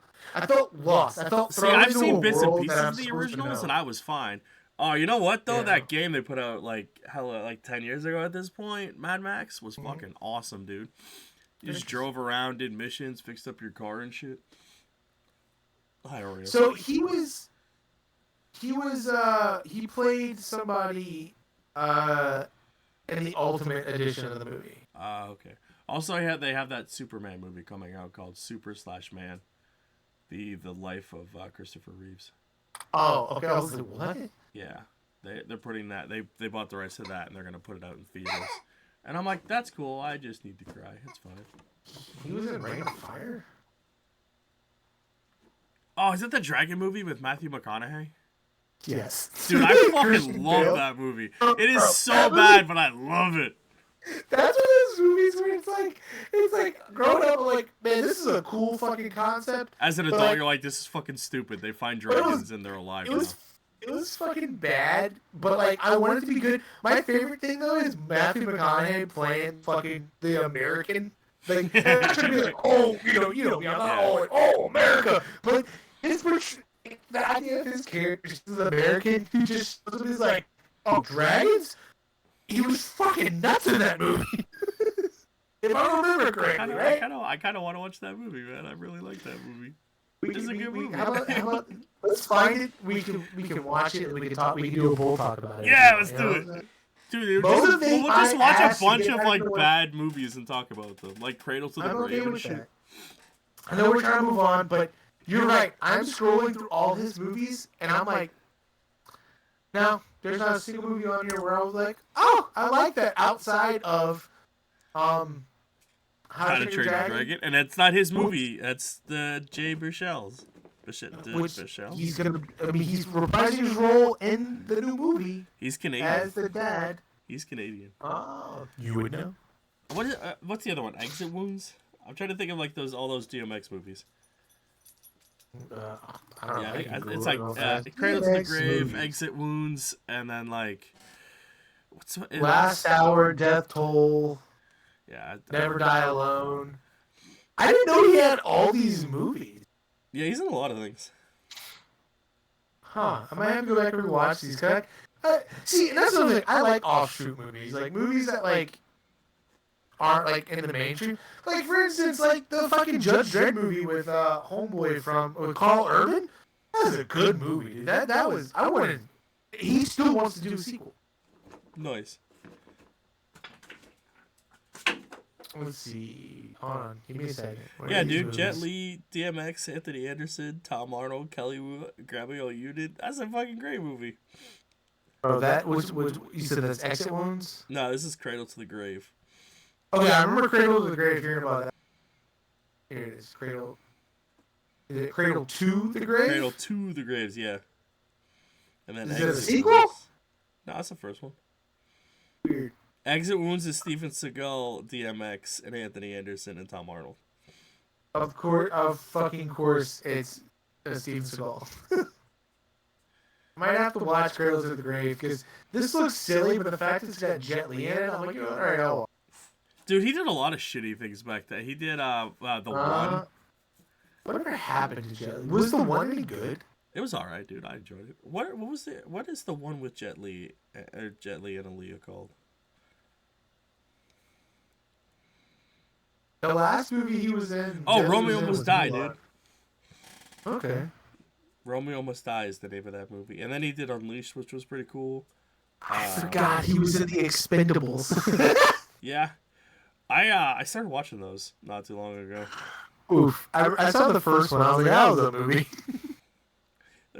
lost. I felt thrown I've into seen bits and world pieces of the originals, and I was fine. Oh, you know what though? Yeah. That game they put out like 10 years ago at this point, Mad Max, was fucking awesome, dude. You just drove around, did missions, fixed up your car and shit. Hi, Oreo. So he played somebody in the Ultimate Edition of the movie. Okay. Also, they have that Superman movie coming out called Super/Man. The life of Christopher Reeves. Oh, okay. I was like, what? Yeah, they're putting that. They bought the rights to that, and they're gonna put it out in theaters. And I'm like, that's cool. I just need to cry. It's fine. He was in Ring of Fire. Oh, is it the Dragon movie with Matthew McConaughey? Yes. Dude, I fucking love that movie. It is so bad, but I love it. That's one of those movies where it's like growing up, I'm like, man, this is a cool fucking concept. As an adult, you're like, this is fucking stupid. They find dragons and they're alive. It was fucking bad, but like I wanted it to be good. My favorite thing though is Matthew McConaughey playing fucking the American. Like, I'm trying to be like, oh, you know, I'm not all like, oh, America, but the idea of his character is the American who just is like, oh, dragons. He was fucking nuts in that movie. If I remember correctly, right? I kind of want to watch that movie, man. I really like that movie. It's a good movie. How about let's find it. We can watch it. And we can talk. We can do a bull talk about it. Yeah, let's do it. Dude, we'll just watch a bunch of like bad movies and talk about them, like Cradle to the Grave and shit. I know we're trying to move on, but you're right. I'm scrolling through all his movies, and I'm like, no, there's not a single movie on here where I was like, oh, I like that. Outside of, How to Train Your Dragon, and it's not his movie. That's the Jay Baruchel's. He's he's reprising his role in the new movie. He's Canadian. As the dad. He's Canadian. Oh, you would know. What's the other one? Exit Wounds? I'm trying to think of like all those DMX movies. I don't know. It's like Cradle to the Grave, movies. Exit Wounds, and then like Last Hour, Death Toll. Yeah. Never Die Alone. I didn't know he had all these movies. Yeah, he's in a lot of things. I might have to go back and rewatch these. See, and that's something I like offshoot movies, like movies that like aren't like in the mainstream. Like for instance, like the fucking Judge Dredd movie with Homeboy with Carl Urban. That was a good movie, dude. That was I wouldn't. He still wants to do a sequel. Nice. Let's see. Hold on. Give me a second. Yeah, dude. Jet Li, DMX, Anthony Anderson, Tom Arnold, Kelly Wu, Gabrielle Union. That's a fucking great movie. Oh, that was you said that's Exit Wounds? No, this is Cradle to the Grave. Oh yeah, I remember Cradle to the Grave. Hearing about that. Here it is. Cradle. Is it Cradle to the Grave? Cradle to the Graves, yeah. And then is it a Exit sequel? Wounds. No, that's the first one. Weird. Exit Wounds is Steven Seagal, DMX, and Anthony Anderson and Tom Arnold. Of fucking course, it's Steven Seagal. Might have to watch Cradle to the Grave because this looks silly, but the fact it's got Jet Li in it, I'm like, all right, I'll watch. Dude, he did a lot of shitty things back then. He did The One. Whatever happened to Jet Li? Was The One any good? It was alright, dude. I enjoyed it. What is the one with Jet Li and Aaliyah called? The last movie he was in. Oh, Romeo Must Die, dude. Okay. Romeo Must Die is the name of that movie. And then he did Unleashed, which was pretty cool. I forgot he was in The Expendables. Yeah. I started watching those not too long ago. Oof. I saw the first one. I was like, that was a movie.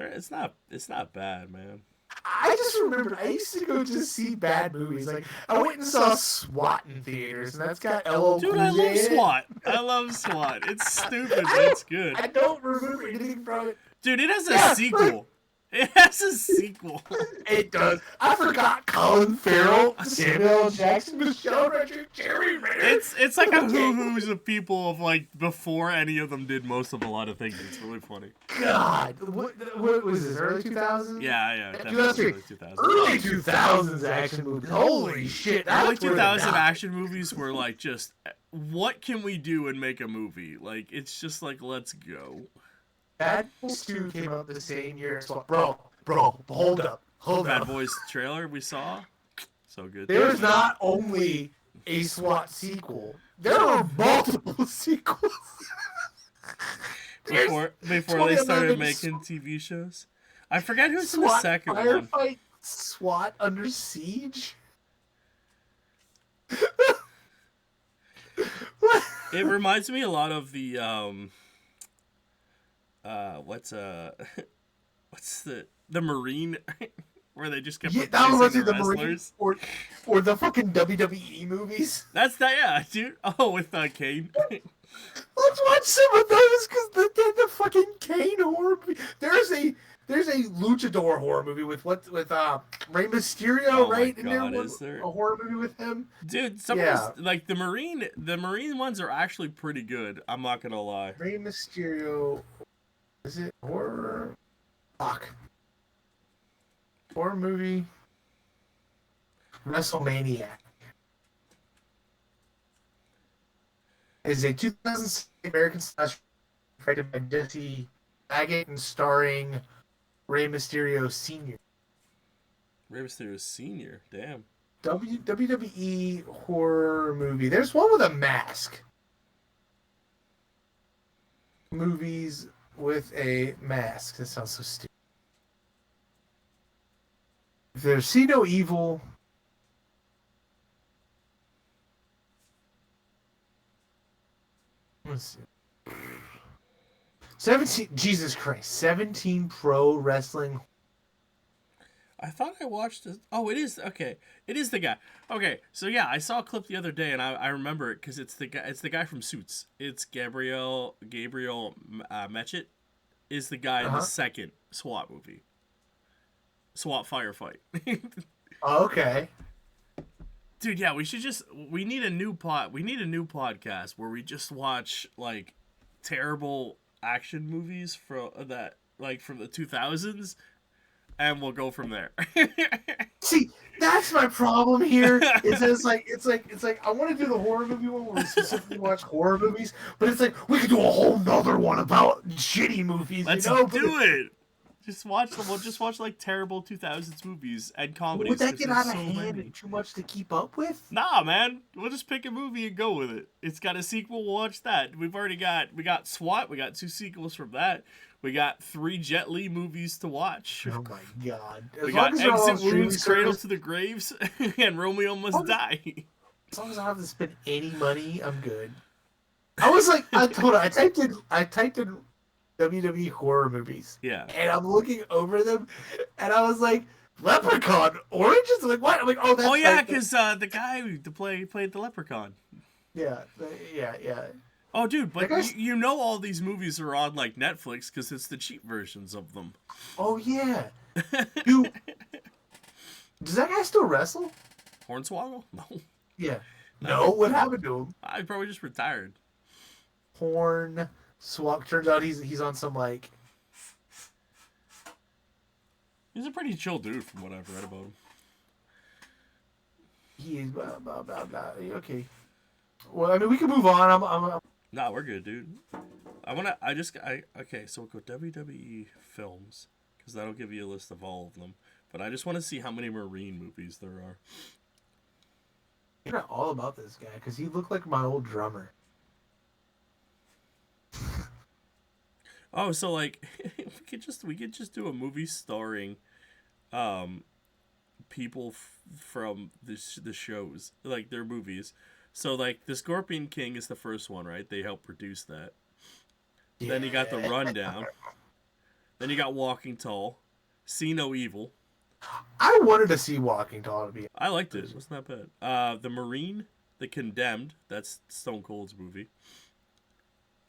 It's not bad, man. I just remembered I used to go just see bad movies. Like I went and saw SWAT in theaters, and that's got LL Dude, I love SWAT. I love SWAT. It's stupid, but it's good. I don't remember anything from it. Dude, it has a sequel. It has a sequel. It does. I forgot Colin Farrell, Samuel L. Jackson, Michelle Rodriguez, Jerry Mayer. It's like a who's of people of like before any of them did most of a lot of things. It's really funny. God, what was this? Early 2000s? Yeah, definitely early 2000s. Early 2000s action movies. Holy shit! Early 2000 action movies were like just what can we do and make a movie? Like it's just like let's go. Bad Boys 2 came out the same year as SWAT. Bro, hold up. Bad Boys trailer we saw, so good. There's not only a SWAT sequel, there are multiple sequels. before they started making TV shows. I forget who's in the second one. Firefight, SWAT Under Siege. It reminds me a lot of the what's the Marine where they just kept replacing the wrestlers or the fucking WWE movies. That's that, yeah, dude. Oh, with Kane. Let's watch some of those because the fucking Kane horror movie. There's a luchador horror movie with Rey Mysterio, right? God, and is there a horror movie with him? Dude, some of those, like the Marine ones are actually pretty good. I'm not gonna lie. Rey Mysterio. Is it horror? Fuck. Horror movie. WrestleManiac. Is a 2006 American slash directed by Jesse Baggett and starring Rey Mysterio Sr. Rey Mysterio Sr. Damn. WWE horror movie. There's one with a mask. Movies with a mask. That sounds so stupid. If there's See No Evil. Let's see. 17. Jesus Christ. 17 Pro Wrestling. I thought I watched this. Oh, it is okay. It is the guy. Okay, so yeah, I saw a clip the other day, and I remember it because it's the guy. It's the guy from Suits. It's Gabriel Mechet is the guy in the second SWAT movie. SWAT Firefight. Okay. Dude, yeah, we need a new podcast where we just watch like terrible action movies from the 2000s. And we'll go from there. See, that's my problem here. It's like I want to do the horror movie one where we specifically watch horror movies, but it's like we could do a whole nother one about shitty movies. Let's do it. Just watch them. We'll just watch like terrible 2000s movies and comedies. Would that 'cause get there's out of so hand many. and too much to keep up with? Nah, man. We'll just pick a movie and go with it. It's got a sequel. We'll watch that. We got SWAT. We got 2 sequels from that. We got 3 Jet Li movies to watch. Oh my god! We got Exit Wounds, Cradle to the Graves, and Romeo Must Die. As long as I don't have to spend any money, I'm good. I was like, I typed in WWE horror movies. Yeah. And I'm looking over them, and I was like, Leprechaun Origins? I'm like, what? I'm like, oh, that's yeah, because the guy who played the Leprechaun. Yeah. Oh, dude, but you know all these movies are on, like, Netflix because it's the cheap versions of them. Oh, yeah. Dude, does that guy still wrestle? Hornswoggle? No. Yeah. No? What happened to him? I probably just retired. Hornswoggle. Turns out he's on some, like... He's a pretty chill dude from what I've read about him. He is blah, blah, blah, blah. Okay. Well, I mean, we can move on. I'm Nah, we're good, dude. Okay, so we'll go WWE films, because that'll give you a list of all of them. But I just want to see how many Marine movies there are. You're not all about this guy, because he looked like my old drummer. Oh, so like, we could just do a movie starring, people from the shows, like their movies. So like, the Scorpion King is the first one, right? They helped produce that. Yeah. Then you got The Rundown. Then you got Walking Tall. See No Evil. I wanted to see Walking Tall to be. I liked it. It wasn't that bad. The Marine, The Condemned. That's Stone Cold's movie.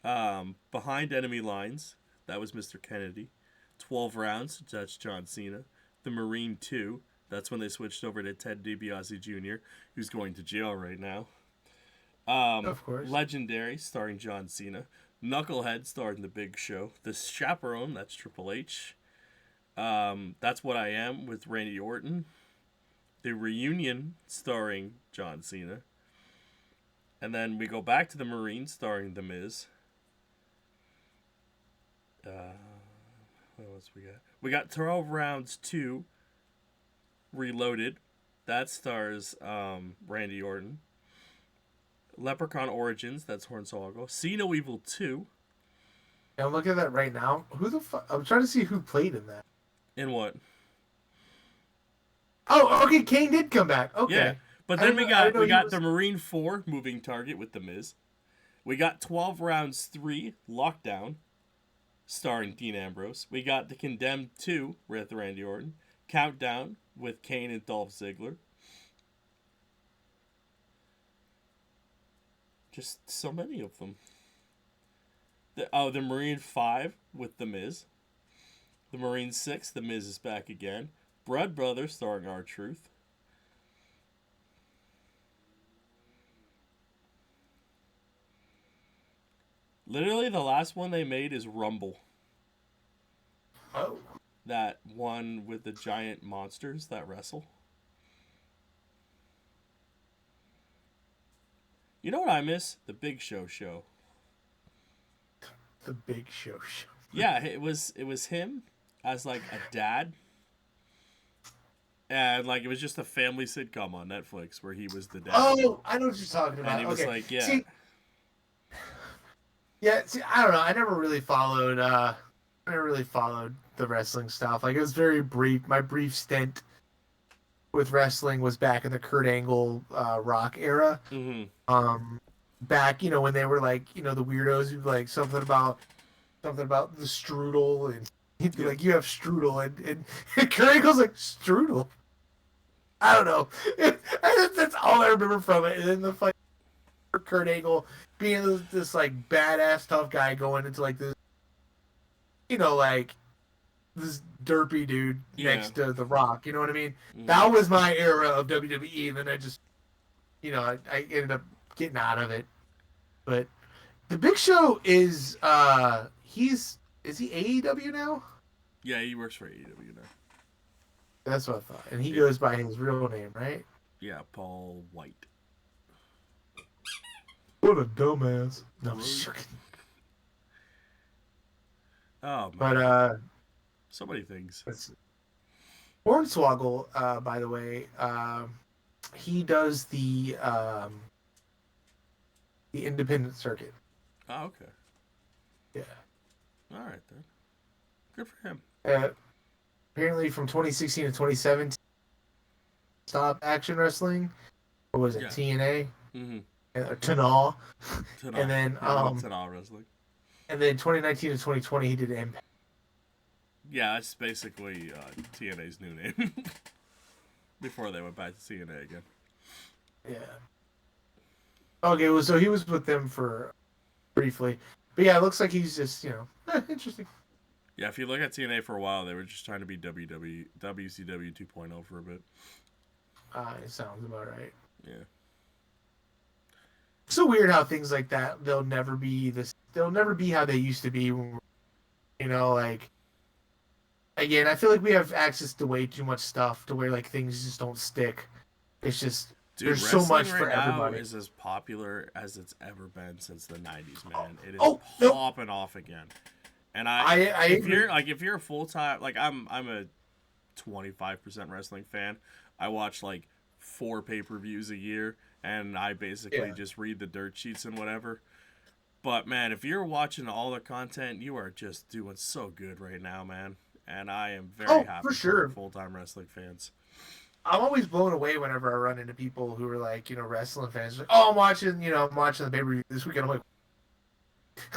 Behind Enemy Lines. That was Mr. Kennedy. 12 Rounds. That's John Cena. The Marine 2. That's when they switched over to Ted DiBiase Jr., who's going to jail right now. Of course. Legendary, starring John Cena. Knucklehead, starring The Big Show. The Chaperone, that's Triple H. That's What I Am, with Randy Orton. The Reunion, starring John Cena. And then we go back to The Marine, starring The Miz. What else we got? We got 12 Rounds 2, Reloaded. That stars Randy Orton. Leprechaun Origins, that's Hornswoggle. See No Evil 2. I'm looking at that right now. Who the fuck? I'm trying to see who played in that. In what? Oh, okay, Kane did come back. Okay. Yeah, but then we got The Marine 4, Moving Target, with The Miz. We got 12 Rounds 3, Lockdown, starring Dean Ambrose. We got The Condemned 2, with Randy Orton. Countdown, with Kane and Dolph Ziggler. Just so many of them. The Marine 5 with The Miz. The Marine 6, The Miz is back again. Blood Brothers, starring R-Truth. Literally, the last one they made is Rumble. Oh. That one with the giant monsters that wrestle. You know what I miss? The Big Show show. The Big Show show. Yeah, it was him as like a dad. And like it was just a family sitcom on Netflix where he was the dad. Oh, I know what you're talking about. And he was like, yeah. See, I don't know. I never really followed the wrestling stuff. Like, it was very brief. My brief stint with wrestling was back in the Kurt Angle Rock era. Mm-hmm. Back, when they were like, the weirdos who like something about the strudel, and he'd be like, "You have strudel," and Kurt Angle's like, "Strudel." I don't know. That's all I remember from it. And then the fight, Kurt Angle being this like badass tough guy going into like this, like this derpy dude next to The Rock. You know what I mean? Mm-hmm. That was my era of WWE, and then I just, I ended up getting out of it. But the Big Show is is he AEW now? Yeah, he works for AEW now. That's what I thought. And he goes by his real name, right? Yeah, Paul White. What a dumbass. No, I'm joking. Oh, man. But So many things. Hornswoggle, by the way, he does the independent circuit. Oh, okay. Yeah. All right then. Good for him. Apparently, from 2016 to 2017, Stop Action Wrestling. What was it? Yeah. TNA. Mm-hmm. Tanal. Tanal. And then Tanal wrestling. And then 2019 to 2020, he did Impact. Yeah, that's basically TNA's new name. Before they went back to TNA again. Yeah. Okay, well, so he was with them for briefly. But yeah, it looks like he's just, interesting. Yeah, if you look at TNA for a while, they were just trying to be WCW 2.0 for a bit. It sounds about right. Yeah. It's so weird how things like that, they'll never be how they used to be. Like, again, I feel like we have access to way too much stuff to where, like, things just don't stick. It's just, dude, there's so much right for everybody. Now is as popular as it's ever been since the 90s, man. It is popping off again. And if you're a full-time, like, I'm a 25% wrestling fan. I watch like 4 pay-per-views a year, and I basically just read the dirt sheets and whatever. But man, if you're watching all the content, you are just doing so good right now, man. And I am very happy for sure. Full-time wrestling fans. I'm always blown away whenever I run into people who are like, wrestling fans. Like, oh, I'm watching the pay-per-view this weekend. I'm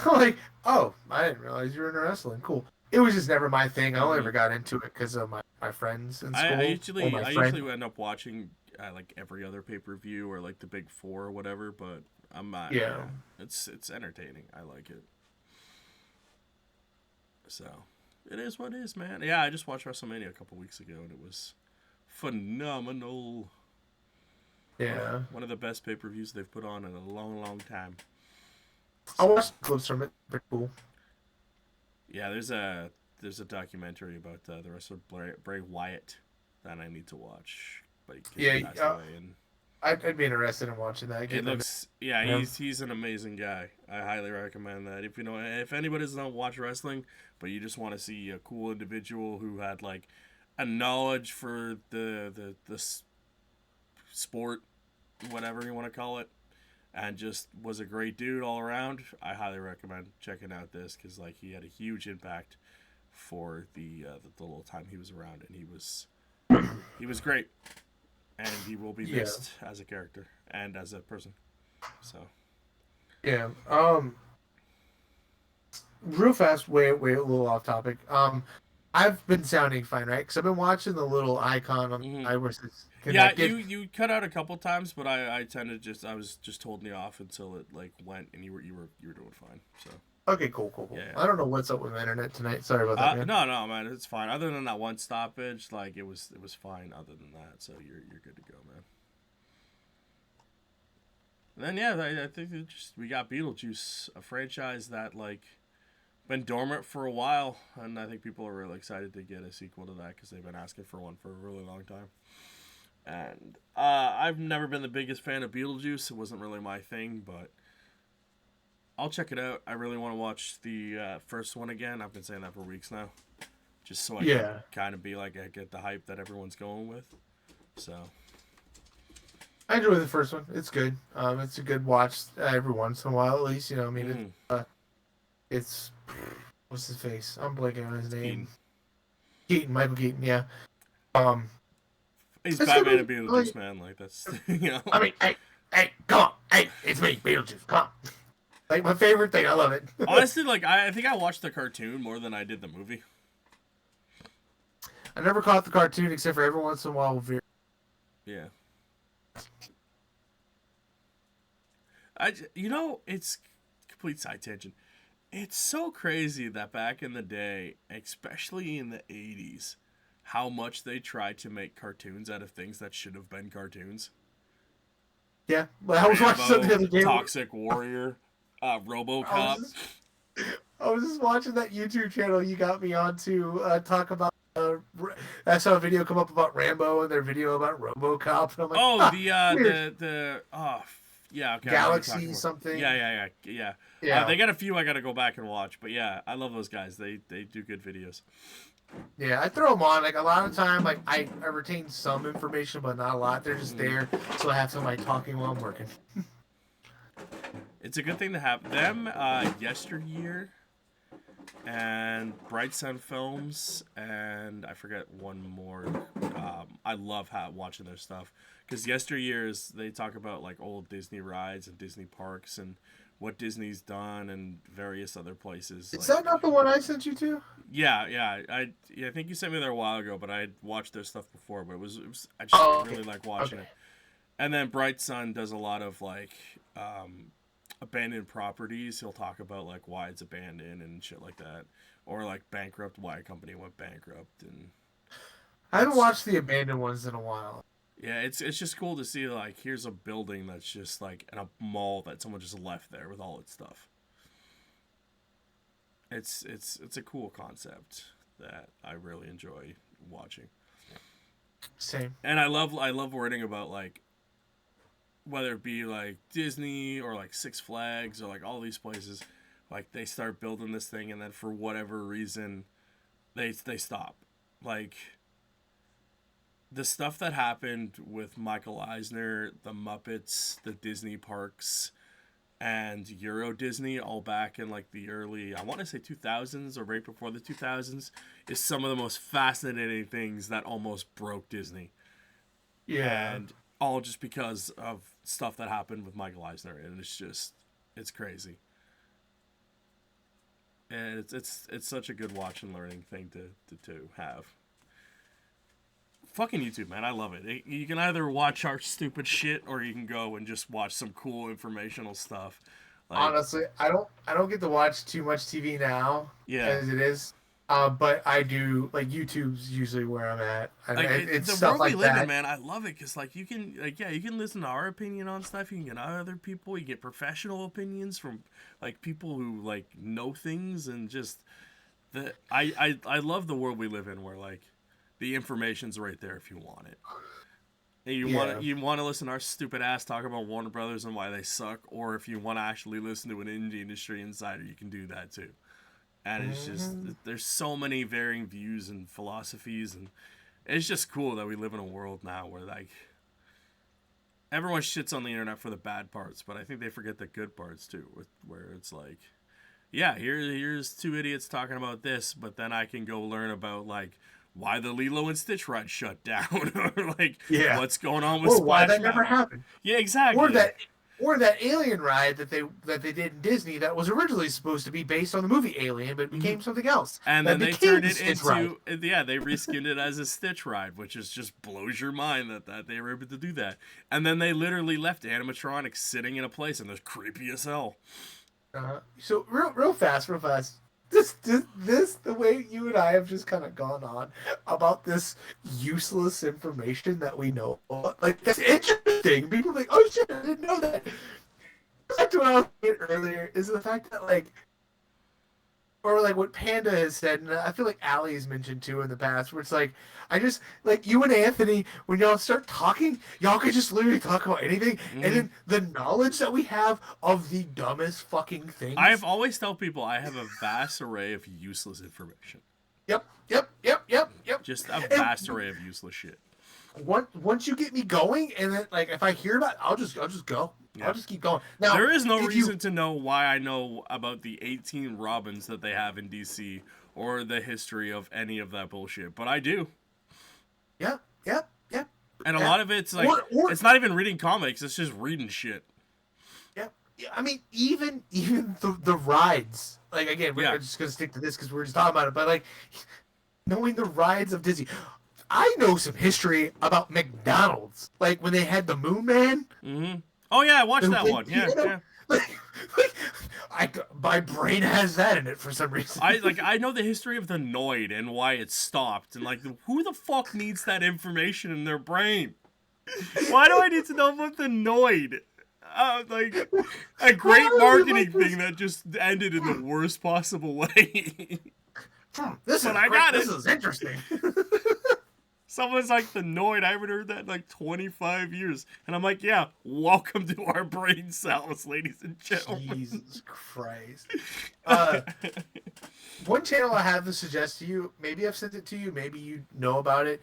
like, oh, I didn't realize you were into wrestling. Cool. It was just never my thing. I only ever got into it because of my friends in school. I usually end up watching like every other pay-per-view or like the big 4 or whatever, but I'm not. Yeah. It's entertaining. I like it. So, it is what it is, man. Yeah, I just watched WrestleMania a couple weeks ago, and it was phenomenal. Yeah. One of the best pay-per-views they've put on in a long, long time. I watched clips from it. Pretty cool. Yeah, there's a documentary about the wrestler Bray Wyatt that I need to watch. But he passed away, and I'd be interested in watching that. It looks, he's an amazing guy. I highly recommend that. If anybody doesn't watch wrestling, but you just want to see a cool individual who had like a knowledge for the sport, whatever you want to call it, and just was a great dude all around, I highly recommend checking out this, because like he had a huge impact for the little time he was around, and he was great, and he will be missed as a character and as a person. So yeah. Real fast, way a little off topic. I've been sounding fine, right? Because I've been watching the little icon on the side where it says connected. Yeah, you cut out a couple times, but I was just holding you off until it like went, and you were doing fine. So okay, cool. Yeah. I don't know what's up with my internet tonight. Sorry about that, man. No, man, it's fine. Other than that one stoppage, like it was fine. Other than that, so you're good to go, man. And then I think we got Beetlejuice, a franchise that like been dormant for a while, and I think people are really excited to get a sequel to that because they've been asking for one for a really long time. And I've never been the biggest fan of Beetlejuice. It wasn't really my thing, but I'll check it out. I really want to watch the first one again. I've been saying that for weeks now, just so I can kind of be like, I get the hype that everyone's going with. So I enjoy the first one. It's good. It's a good watch every once in a while, at least. It's what's his face? I'm blanking on his name. Keaton, Michael Keaton. Yeah. He's Batman and Beetlejuice, man. Like that's I mean, hey, come on, hey, it's me, Beetlejuice. Come on. Like my favorite thing. I love it. Honestly, like I think I watched the cartoon more than I did the movie. I never caught the cartoon except for every once in a while. Yeah. It's complete side tangent. It's so crazy that back in the day, especially in the 80s, how much they tried to make cartoons out of things that should have been cartoons. Yeah, but I was watching something the other day. Toxic Warrior, RoboCop. I was just watching that YouTube channel you got me on to talk about. I saw a video come up about Rambo and their video about RoboCop. And I'm like, Yeah, okay. Galaxy something. Yeah. They got a few I got to go back and watch, but yeah, I love those guys. They do good videos. Yeah, I throw them on. Like a lot of the time, like I retain some information, but not a lot. They're just there, so I have somebody talking while I'm working. It's a good thing to have them. Yesteryear and Bright Sun Films, and I forget one more. I love watching their stuff because Yesteryears they talk about like old Disney rides and Disney parks and what Disney's done and various other places. Is that not the one I sent you to? Yeah. I think you sent me there a while ago, but I had watched their stuff before. But it was I just really like watching it. And then Bright Sun does a lot of like abandoned properties. He'll talk about like why it's abandoned and shit like that, or like bankrupt, why a company went bankrupt. And I haven't watched the abandoned ones in a while. Yeah, it's just cool to see like here's a building that's just like in a mall that someone just left there with all its stuff. It's a cool concept that I really enjoy watching. Same. And I love reading about like whether it be like Disney or like Six Flags or like all these places, like they start building this thing and then for whatever reason they stop. Like the stuff that happened with Michael Eisner, the Muppets, the Disney parks, and Euro Disney all back in like the early, I want to say 2000s or right before the 2000s, is some of the most fascinating things that almost broke Disney. Yeah. And all just because of stuff that happened with Michael Eisner, and it's crazy. And it's such a good watch and learning thing to have. Fucking YouTube, man, I love it. You can either watch our stupid shit or you can go and just watch some cool informational stuff. Like, honestly, I don't get to watch too much TV now, as it is. But I do, like, YouTube's usually where I'm at. Like, it's the stuff world like we live that. in, man, I love it because, like, you can listen to our opinion on stuff. You can get other people. You get professional opinions from, like, people who, like, know things and just I love the world we live in where, like, the information's right there if you want it. And you want to listen to our stupid ass talk about Warner Brothers and why they suck, or if you want to actually listen to an indie industry insider, you can do that too. And it's just there's so many varying views and philosophies, and it's just cool that we live in a world now where like everyone shits on the internet for the bad parts, but I think they forget the good parts too, where it's like, yeah, here's two idiots talking about this, but then I can go learn about like why the Lilo and Stitch ride shut down, or like what's going on with Splash why that Mountain. never happened. Yeah, exactly. Or that Alien ride that they did in Disney that was originally supposed to be based on the movie Alien, but it became something else. And then they turned it into they reskinned it as a Stitch ride, which is just blows your mind that they were able to do that. And then they literally left animatronics sitting in a place, and they're creepy as hell. So real fast. This the way you and I have just kind of gone on about this useless information that we know. Like, that's interesting. People are like, oh shit, I didn't know that. Back to what I was saying earlier is the fact that like, or like what Panda has said, and I feel like Allie's mentioned too in the past, where it's like, I just, like, you and Anthony, when y'all start talking, y'all can just literally talk about anything, and then the knowledge that we have of the dumbest fucking things. I've always tell people I have a vast array of useless information. Yep. Just a vast array of useless shit. Once you get me going, and then, like, if I hear about it, I'll just go. Yeah. I'll just keep going. Now, there is no reason to know why I know about the 18 Robins that they have in DC or the history of any of that bullshit, but I do. Yep. And a lot of it's like, it's not even reading comics, it's just reading shit. Yeah. I mean, even the rides. Like, again, we're just going to stick to this because we're just talking about it, but, like, knowing the rides of Disney. I know some history about McDonald's. Like, when they had the Moon Man. Mm-hmm. Oh, yeah, I watched that one. Yeah. My brain has that in it for some reason. I know the history of the Noid and why it stopped, and like who the fuck needs that information in their brain? Why do I need to know about the Noid? Like a great marketing thing that just ended in the worst possible way. This is interesting. Someone's like, the Noid, I haven't heard that in like 25 years. And I'm like, yeah, welcome to our brain cells, ladies and gentlemen. Jesus Christ. One channel I have to suggest to you, maybe I've sent it to you, maybe you know about it.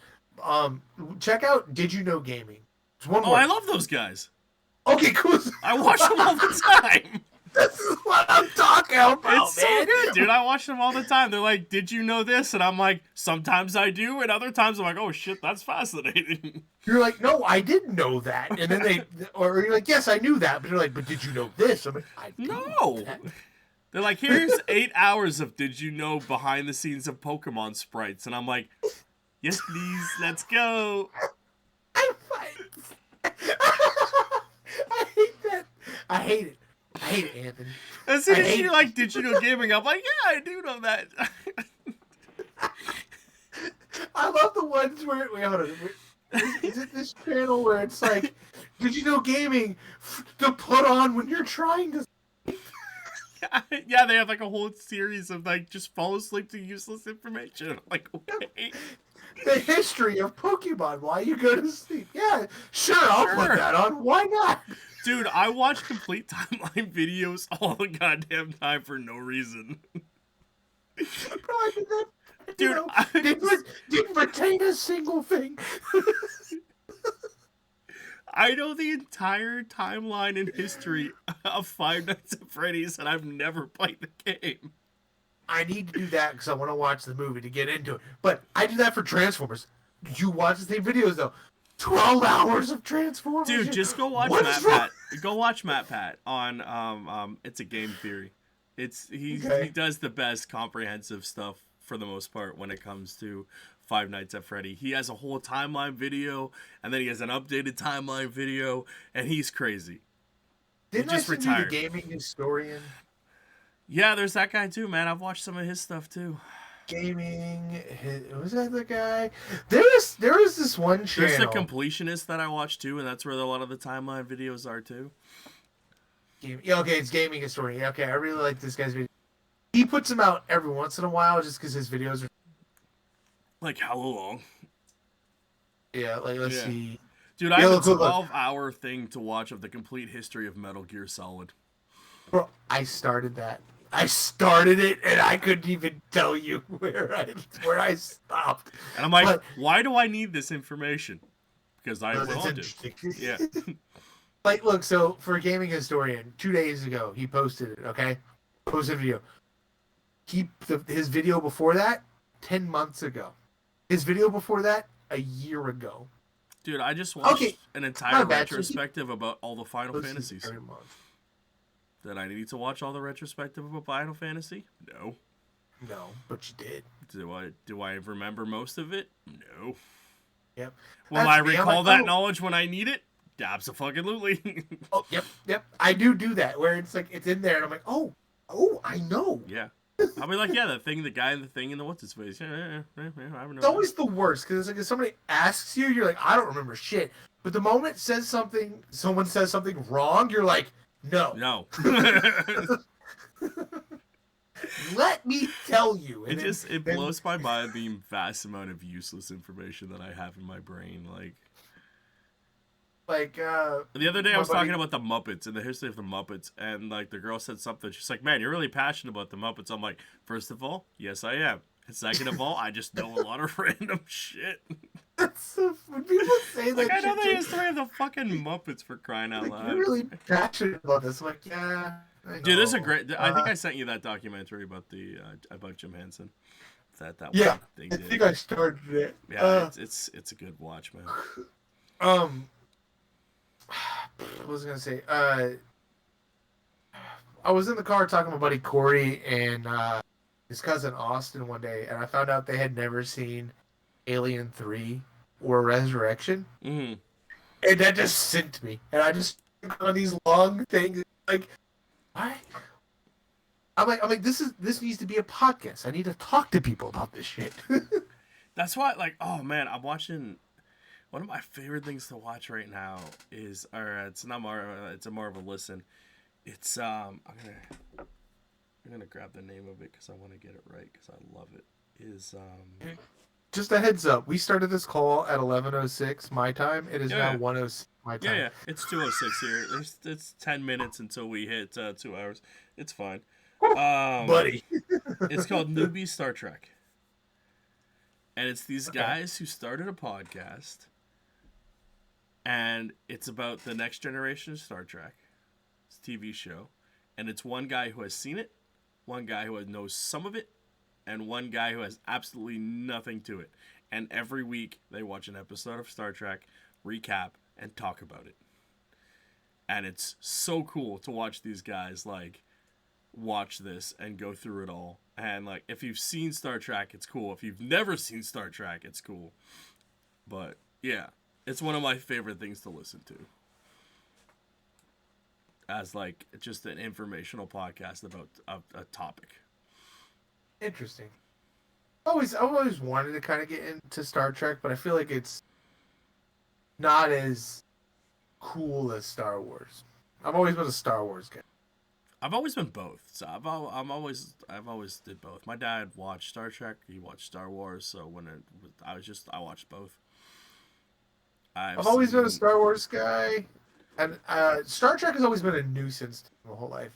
Check out Did You Know Gaming. It's one Oh, word. I love those guys. Okay, cool. I watch them all the time. This is what I'm talking about, It's so man. good, dude. I watch them all the time. They're like, did you know this? And I'm like, sometimes I do, and other times I'm like, oh shit, that's fascinating. You're like, no, I didn't know that. And then or you're like, yes, I knew that. But you're like, but did you know this? I'm like, I didn't know No. that. They're like, here's 8 hours of did you know behind the scenes of Pokemon sprites. And I'm like, yes, please, let's go. I'm fine. I hate that. I hate it. I hate it, Anthony. As soon as you're like, did you know gaming? I'm like, yeah, I do know that. I love the ones where, wait, hold on. Is it this channel where it's like, did you know gaming to put on when you're trying to... Yeah, they have like a whole series of like, just fall asleep to useless information. I'm like, okay. The history of Pokemon, why you go to sleep. Yeah, sure, I'll put that on. Why not? Dude, I watch complete timeline videos all the goddamn time for no reason. Bro, I did that. Dude, didn't retain a single thing. I know the entire timeline and history of Five Nights at Freddy's, and I've never played the game. I need to do that because I want to watch the movie to get into it. But I do that for Transformers. You watch the same videos though. 12 hours of Transformers. Dude, just go watch Matt Pat. Go watch Matt Pat on It's a Game Theory. He does the best comprehensive stuff for the most part when it comes to Five Nights at Freddy. He has a whole timeline video, and then he has an updated timeline video, and he's crazy. Didn't I send you the gaming historian? Yeah, there's that guy too, man. I've watched some of his stuff too. Gaming, was that the guy? There is this one channel. There's the completionist that I watch too, and that's where a lot of the timeline videos are too. Yeah, okay, it's gaming historian. Okay, I really like this guy's video. He puts them out every once in a while just because his videos are like how long? Yeah, like let's see. Dude, I have a 12-hour thing to watch of the complete history of Metal Gear Solid. Bro, I started that. I started it, and I couldn't even tell you where I stopped. And I'm like, why do I need this information? Because I want it. Yeah. Like, look, so for a gaming historian, 2 days ago, he posted it, okay? Posted a video. His video before that, 10 months ago. His video before that, a year ago. Dude, I just watched an entire retrospective about all the Final Fantasies. Did I need to watch all the retrospective of Final Fantasy? No. No, but you did. Do I remember most of it? No. Yep. Will I recall that knowledge when I need it? Absolutely. Oh, yep. I do that where it's like it's in there and I'm like, oh, I know. Yeah. I'll be like, yeah, the guy in the thing in the what's his face. Yeah, I remember. It's always the worst because it's like if somebody asks you, you're like, I don't remember shit. But the moment someone says something wrong, you're like, no. Let me tell you. And it blows my mind the vast amount of useless information that I have in my brain. The other day I was talking about the Muppets and the history of the Muppets, and like the girl said something. She's like, "Man, you're really passionate about the Muppets." I'm like, first of all, yes, I am. And second of all, I just know a lot of random shit. When people say that, I know the history of the fucking Muppets for crying out loud. You're really passionate about this. I'm like, yeah. Dude, this is a great. I think I sent you that documentary about about Jim Henson. That yeah, thing I think I started it. Yeah, it's a good watch, man. What was I gonna say? I was in the car talking to my buddy Corey and his cousin Austin one day, and I found out they had never seen Alien 3 or Resurrection. Mm-hmm. And that just sent me. And I just on these long things like, why? I'm like, this needs to be a podcast. I need to talk to people about this shit. That's why, oh man, I'm watching. One of my favorite things to watch right now is, it's more of a listen. It's I'm gonna grab the name of it because I want to get it right because I love it. just a heads up. We started this call at 11:06 my time. It is now 1:06 my time. Yeah. It's 2:06 here. It's 10 minutes until we hit 2 hours. It's fine. Buddy. It's called Newbie Star Trek. And it's these guys who started a podcast. And it's about the next generation of Star Trek. It's a TV show. And it's one guy who has seen it, one guy who knows some of it, and one guy who has absolutely nothing to it. And every week they watch an episode of Star Trek, recap, and talk about it. And it's so cool to watch these guys like watch this and go through it all. And like if you've seen Star Trek, it's cool. If you've never seen Star Trek, it's cool. But yeah, it's one of my favorite things to listen to. As like just an informational podcast about a topic. Interesting. I've always wanted to kind of get into Star Trek, but I feel like it's not as cool as Star Wars. I've always been a Star Wars guy. I've always been both. So I've always did both. My dad watched Star Trek. He watched Star Wars. So when I watched both. I've always been a Star Wars guy, and Star Trek has always been a nuisance to me my whole life.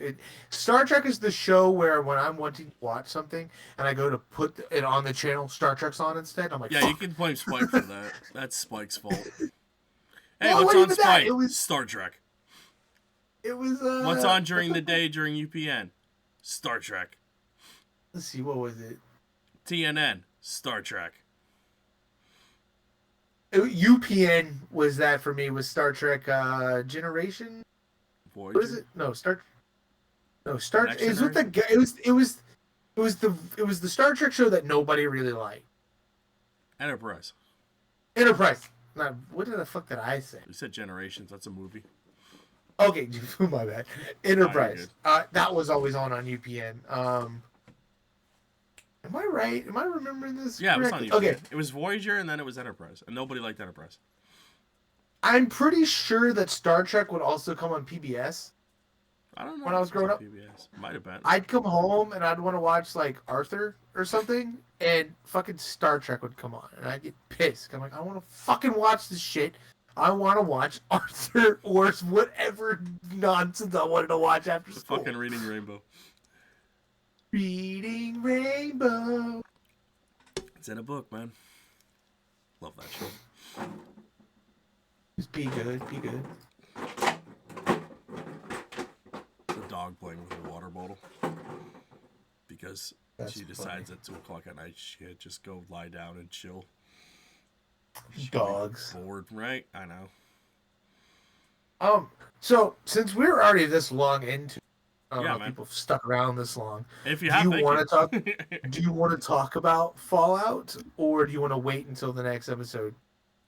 Star Trek is the show where when I'm wanting to watch something and I go to put it on the channel, Star Trek's on instead. I'm like, yeah, fuck. you can blame Spike for that. That's Spike's fault. Hey, well, what's on Spike? It was Star Trek. It was. What's on during the day during UPN? Star Trek. Let's see, what was it? TNN. Star Trek. UPN was that for me. Was Star Trek Generation? Voyager? What is it? No, Star. It was with the. It was the Star Trek show that nobody really liked. Enterprise. Now, what the fuck did I say? You said Generations. That's a movie. Okay, my bad. Enterprise. That was always on UPN. Am I right? Am I remembering this? Yeah, correctly? it was on UPN. Okay. It was Voyager and then it was Enterprise, and nobody liked Enterprise. I'm pretty sure that Star Trek would also come on PBS. I don't know. When I was growing up, PBS. Might have been. I'd come home and I'd want to watch like Arthur or something, and fucking Star Trek would come on, and I'd get pissed. I'm like, I want to fucking watch this shit. I want to watch Arthur or whatever nonsense I wanted to watch after school. Fucking Reading Rainbow. Reading Rainbow. It's in a book, man. Love that show. Just be good. The dog playing with a water bottle. Because she decides at 2 o'clock at night she had just go lie down and chill. Dogs. Bored, right? I know. So since we're already this long into, man. people have stuck around this long. If you do have, you want to talk? you. Do you want to talk about Fallout, or do you want to wait until the next episode?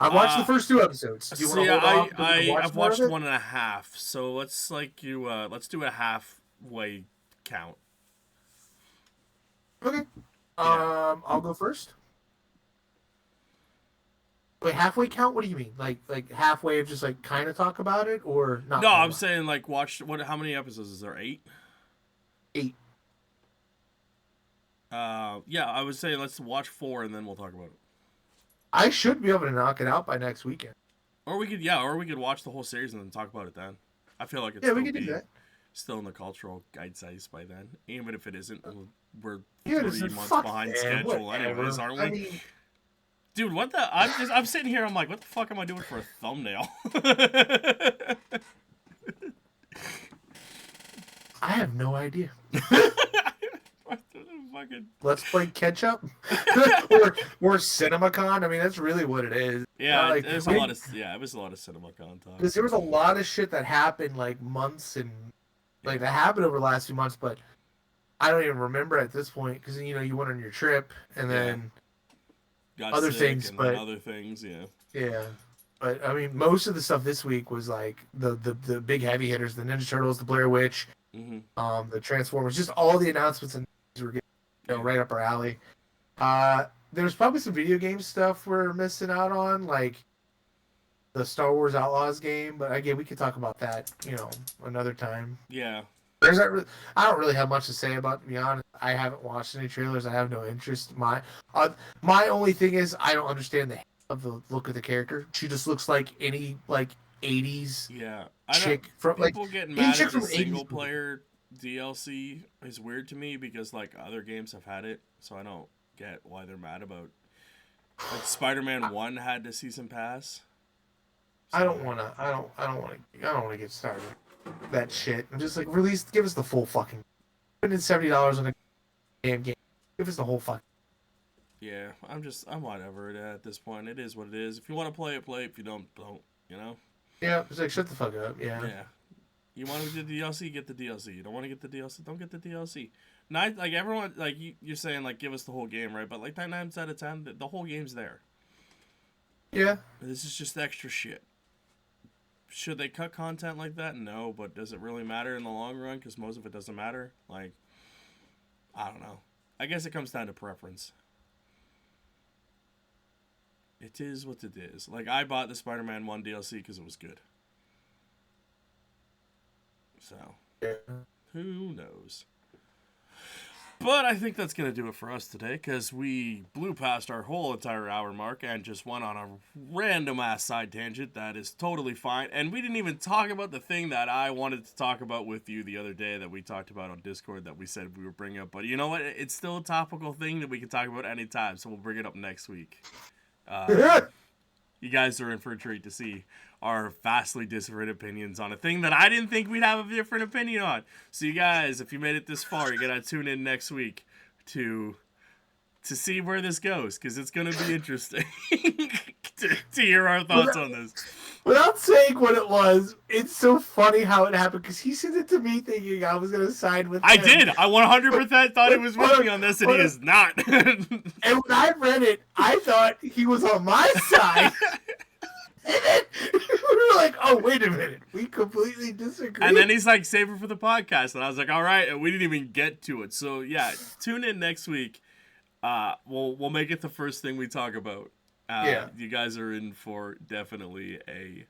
I watched the first 2 episodes. Do you want to hold off? I've watched 1.5, so let's let's do a halfway count. Okay. Yeah. I'll go first. Wait, halfway count? What do you mean? Like halfway of just like kind of talk about it, or not? No, I'm saying like watch what? How many episodes is there? 8. 8. Yeah, I would say let's watch 4 and then we'll talk about it. I should be able to knock it out by next weekend. Or we could watch the whole series and then talk about it then. I feel like it's we could do that. Still in the cultural guidesize by then. Even if it isn't, we're 3 Yeah, months behind schedule anyways, aren't we? I mean, dude, what the? I'm sitting here. I'm like, what the fuck am I doing for a thumbnail? I have no idea. Fucking... Let's play catch up, or CinemaCon. I mean, that's really what it is. Yeah, it was a lot of CinemaCon talk. Because there was a lot of shit that happened like months and like that happened over the last few months, but I don't even remember at this point because you went on your trip and then got other things, but other things, yeah. But I mean, most of the stuff this week was like the big heavy hitters: the Ninja Turtles, the Blair Witch, the Transformers, just all the announcements and were getting right up our alley. There's probably some video game stuff we're missing out on, like the Star Wars Outlaws game. But again, we could talk about that, another time. Yeah. I don't really have much to say about it, to be honest. I haven't watched any trailers. I have no interest. My only thing is I don't understand the look of the character. She just looks like any like 80s Yeah, I don't. chick from like People getting any mad chick at the from 80s. single player DLC is weird to me because like other games have had it, so I don't get why they're mad about. Like Spider-Man 1 had the season pass. I don't want to. I don't want to. I don't want to get started. That shit. I'm just like give us the full fucking. Spending $70 on a damn game. Give us the whole fucking. Yeah, I'm whatever at this point. It is what it is. If you want to play it, play. If you don't, don't. You know. Yeah, it's like shut the fuck up. Yeah. Yeah. You want to get the DLC, get the DLC. You don't want to get the DLC, don't get the DLC. Not like everyone like you're saying like give us the whole game, right? But like 9 times out of 10, the whole game's there. Yeah. This is just extra shit. Should they cut content like that? No, but does it really matter in the long run? Because most of it doesn't matter. Like, I don't know. I guess it comes down to preference. It is what it is. Like, I bought the Spider-Man 1 DLC because it was good. So, Yeah. who knows? But I think that's going to do it for us today because we blew past our whole entire hour mark and just went on a random ass side tangent that is totally fine. And we didn't even talk about the thing that I wanted to talk about with you the other day that we talked about on Discord that we said we would bring up. But you know what? It's still a topical thing that we can talk about anytime, so we'll bring it up next week. You guys are in for a treat to see our vastly different opinions on a thing that I didn't think we'd have a different opinion on. So you guys, if you made it this far, you gotta tune in next week to see where this goes, because it's gonna be interesting to hear our thoughts on this. Without saying what it was, it's so funny how it happened because he sent it to me thinking I was gonna side with him. I did. I 100% thought he was with me on this, and he is not. And when I read it, I thought he was on my side. And then we were like, oh, wait a minute. We completely disagree. And then he's like, save it for the podcast. And I was like, all right. And we didn't even get to it. So, yeah, tune in next week. We'll make it the first thing we talk about. Yeah. You guys are in for definitely a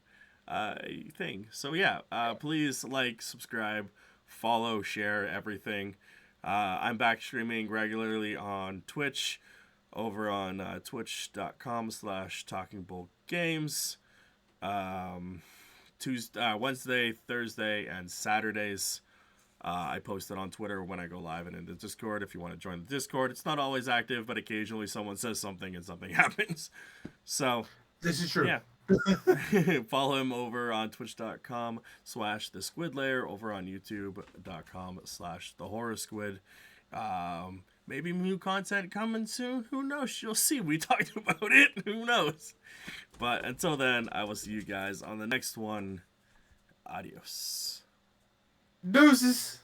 thing. So, yeah, please like, subscribe, follow, share, everything. I'm back streaming regularly on Twitch over on twitch.com/talkingbullgames. Wednesday, Thursday, and Saturdays. I post it on Twitter when I go live and in the Discord. If you want to join the Discord, it's not always active, but occasionally someone says something and something happens. So this is true. Yeah. Follow him over on twitch.com/thesquidlair, over on youtube.com/thehorrorsquid. Maybe new content coming soon. Who knows? You'll see. We talked about it. Who knows? But until then, I will see you guys on the next one. Adios. Deuces.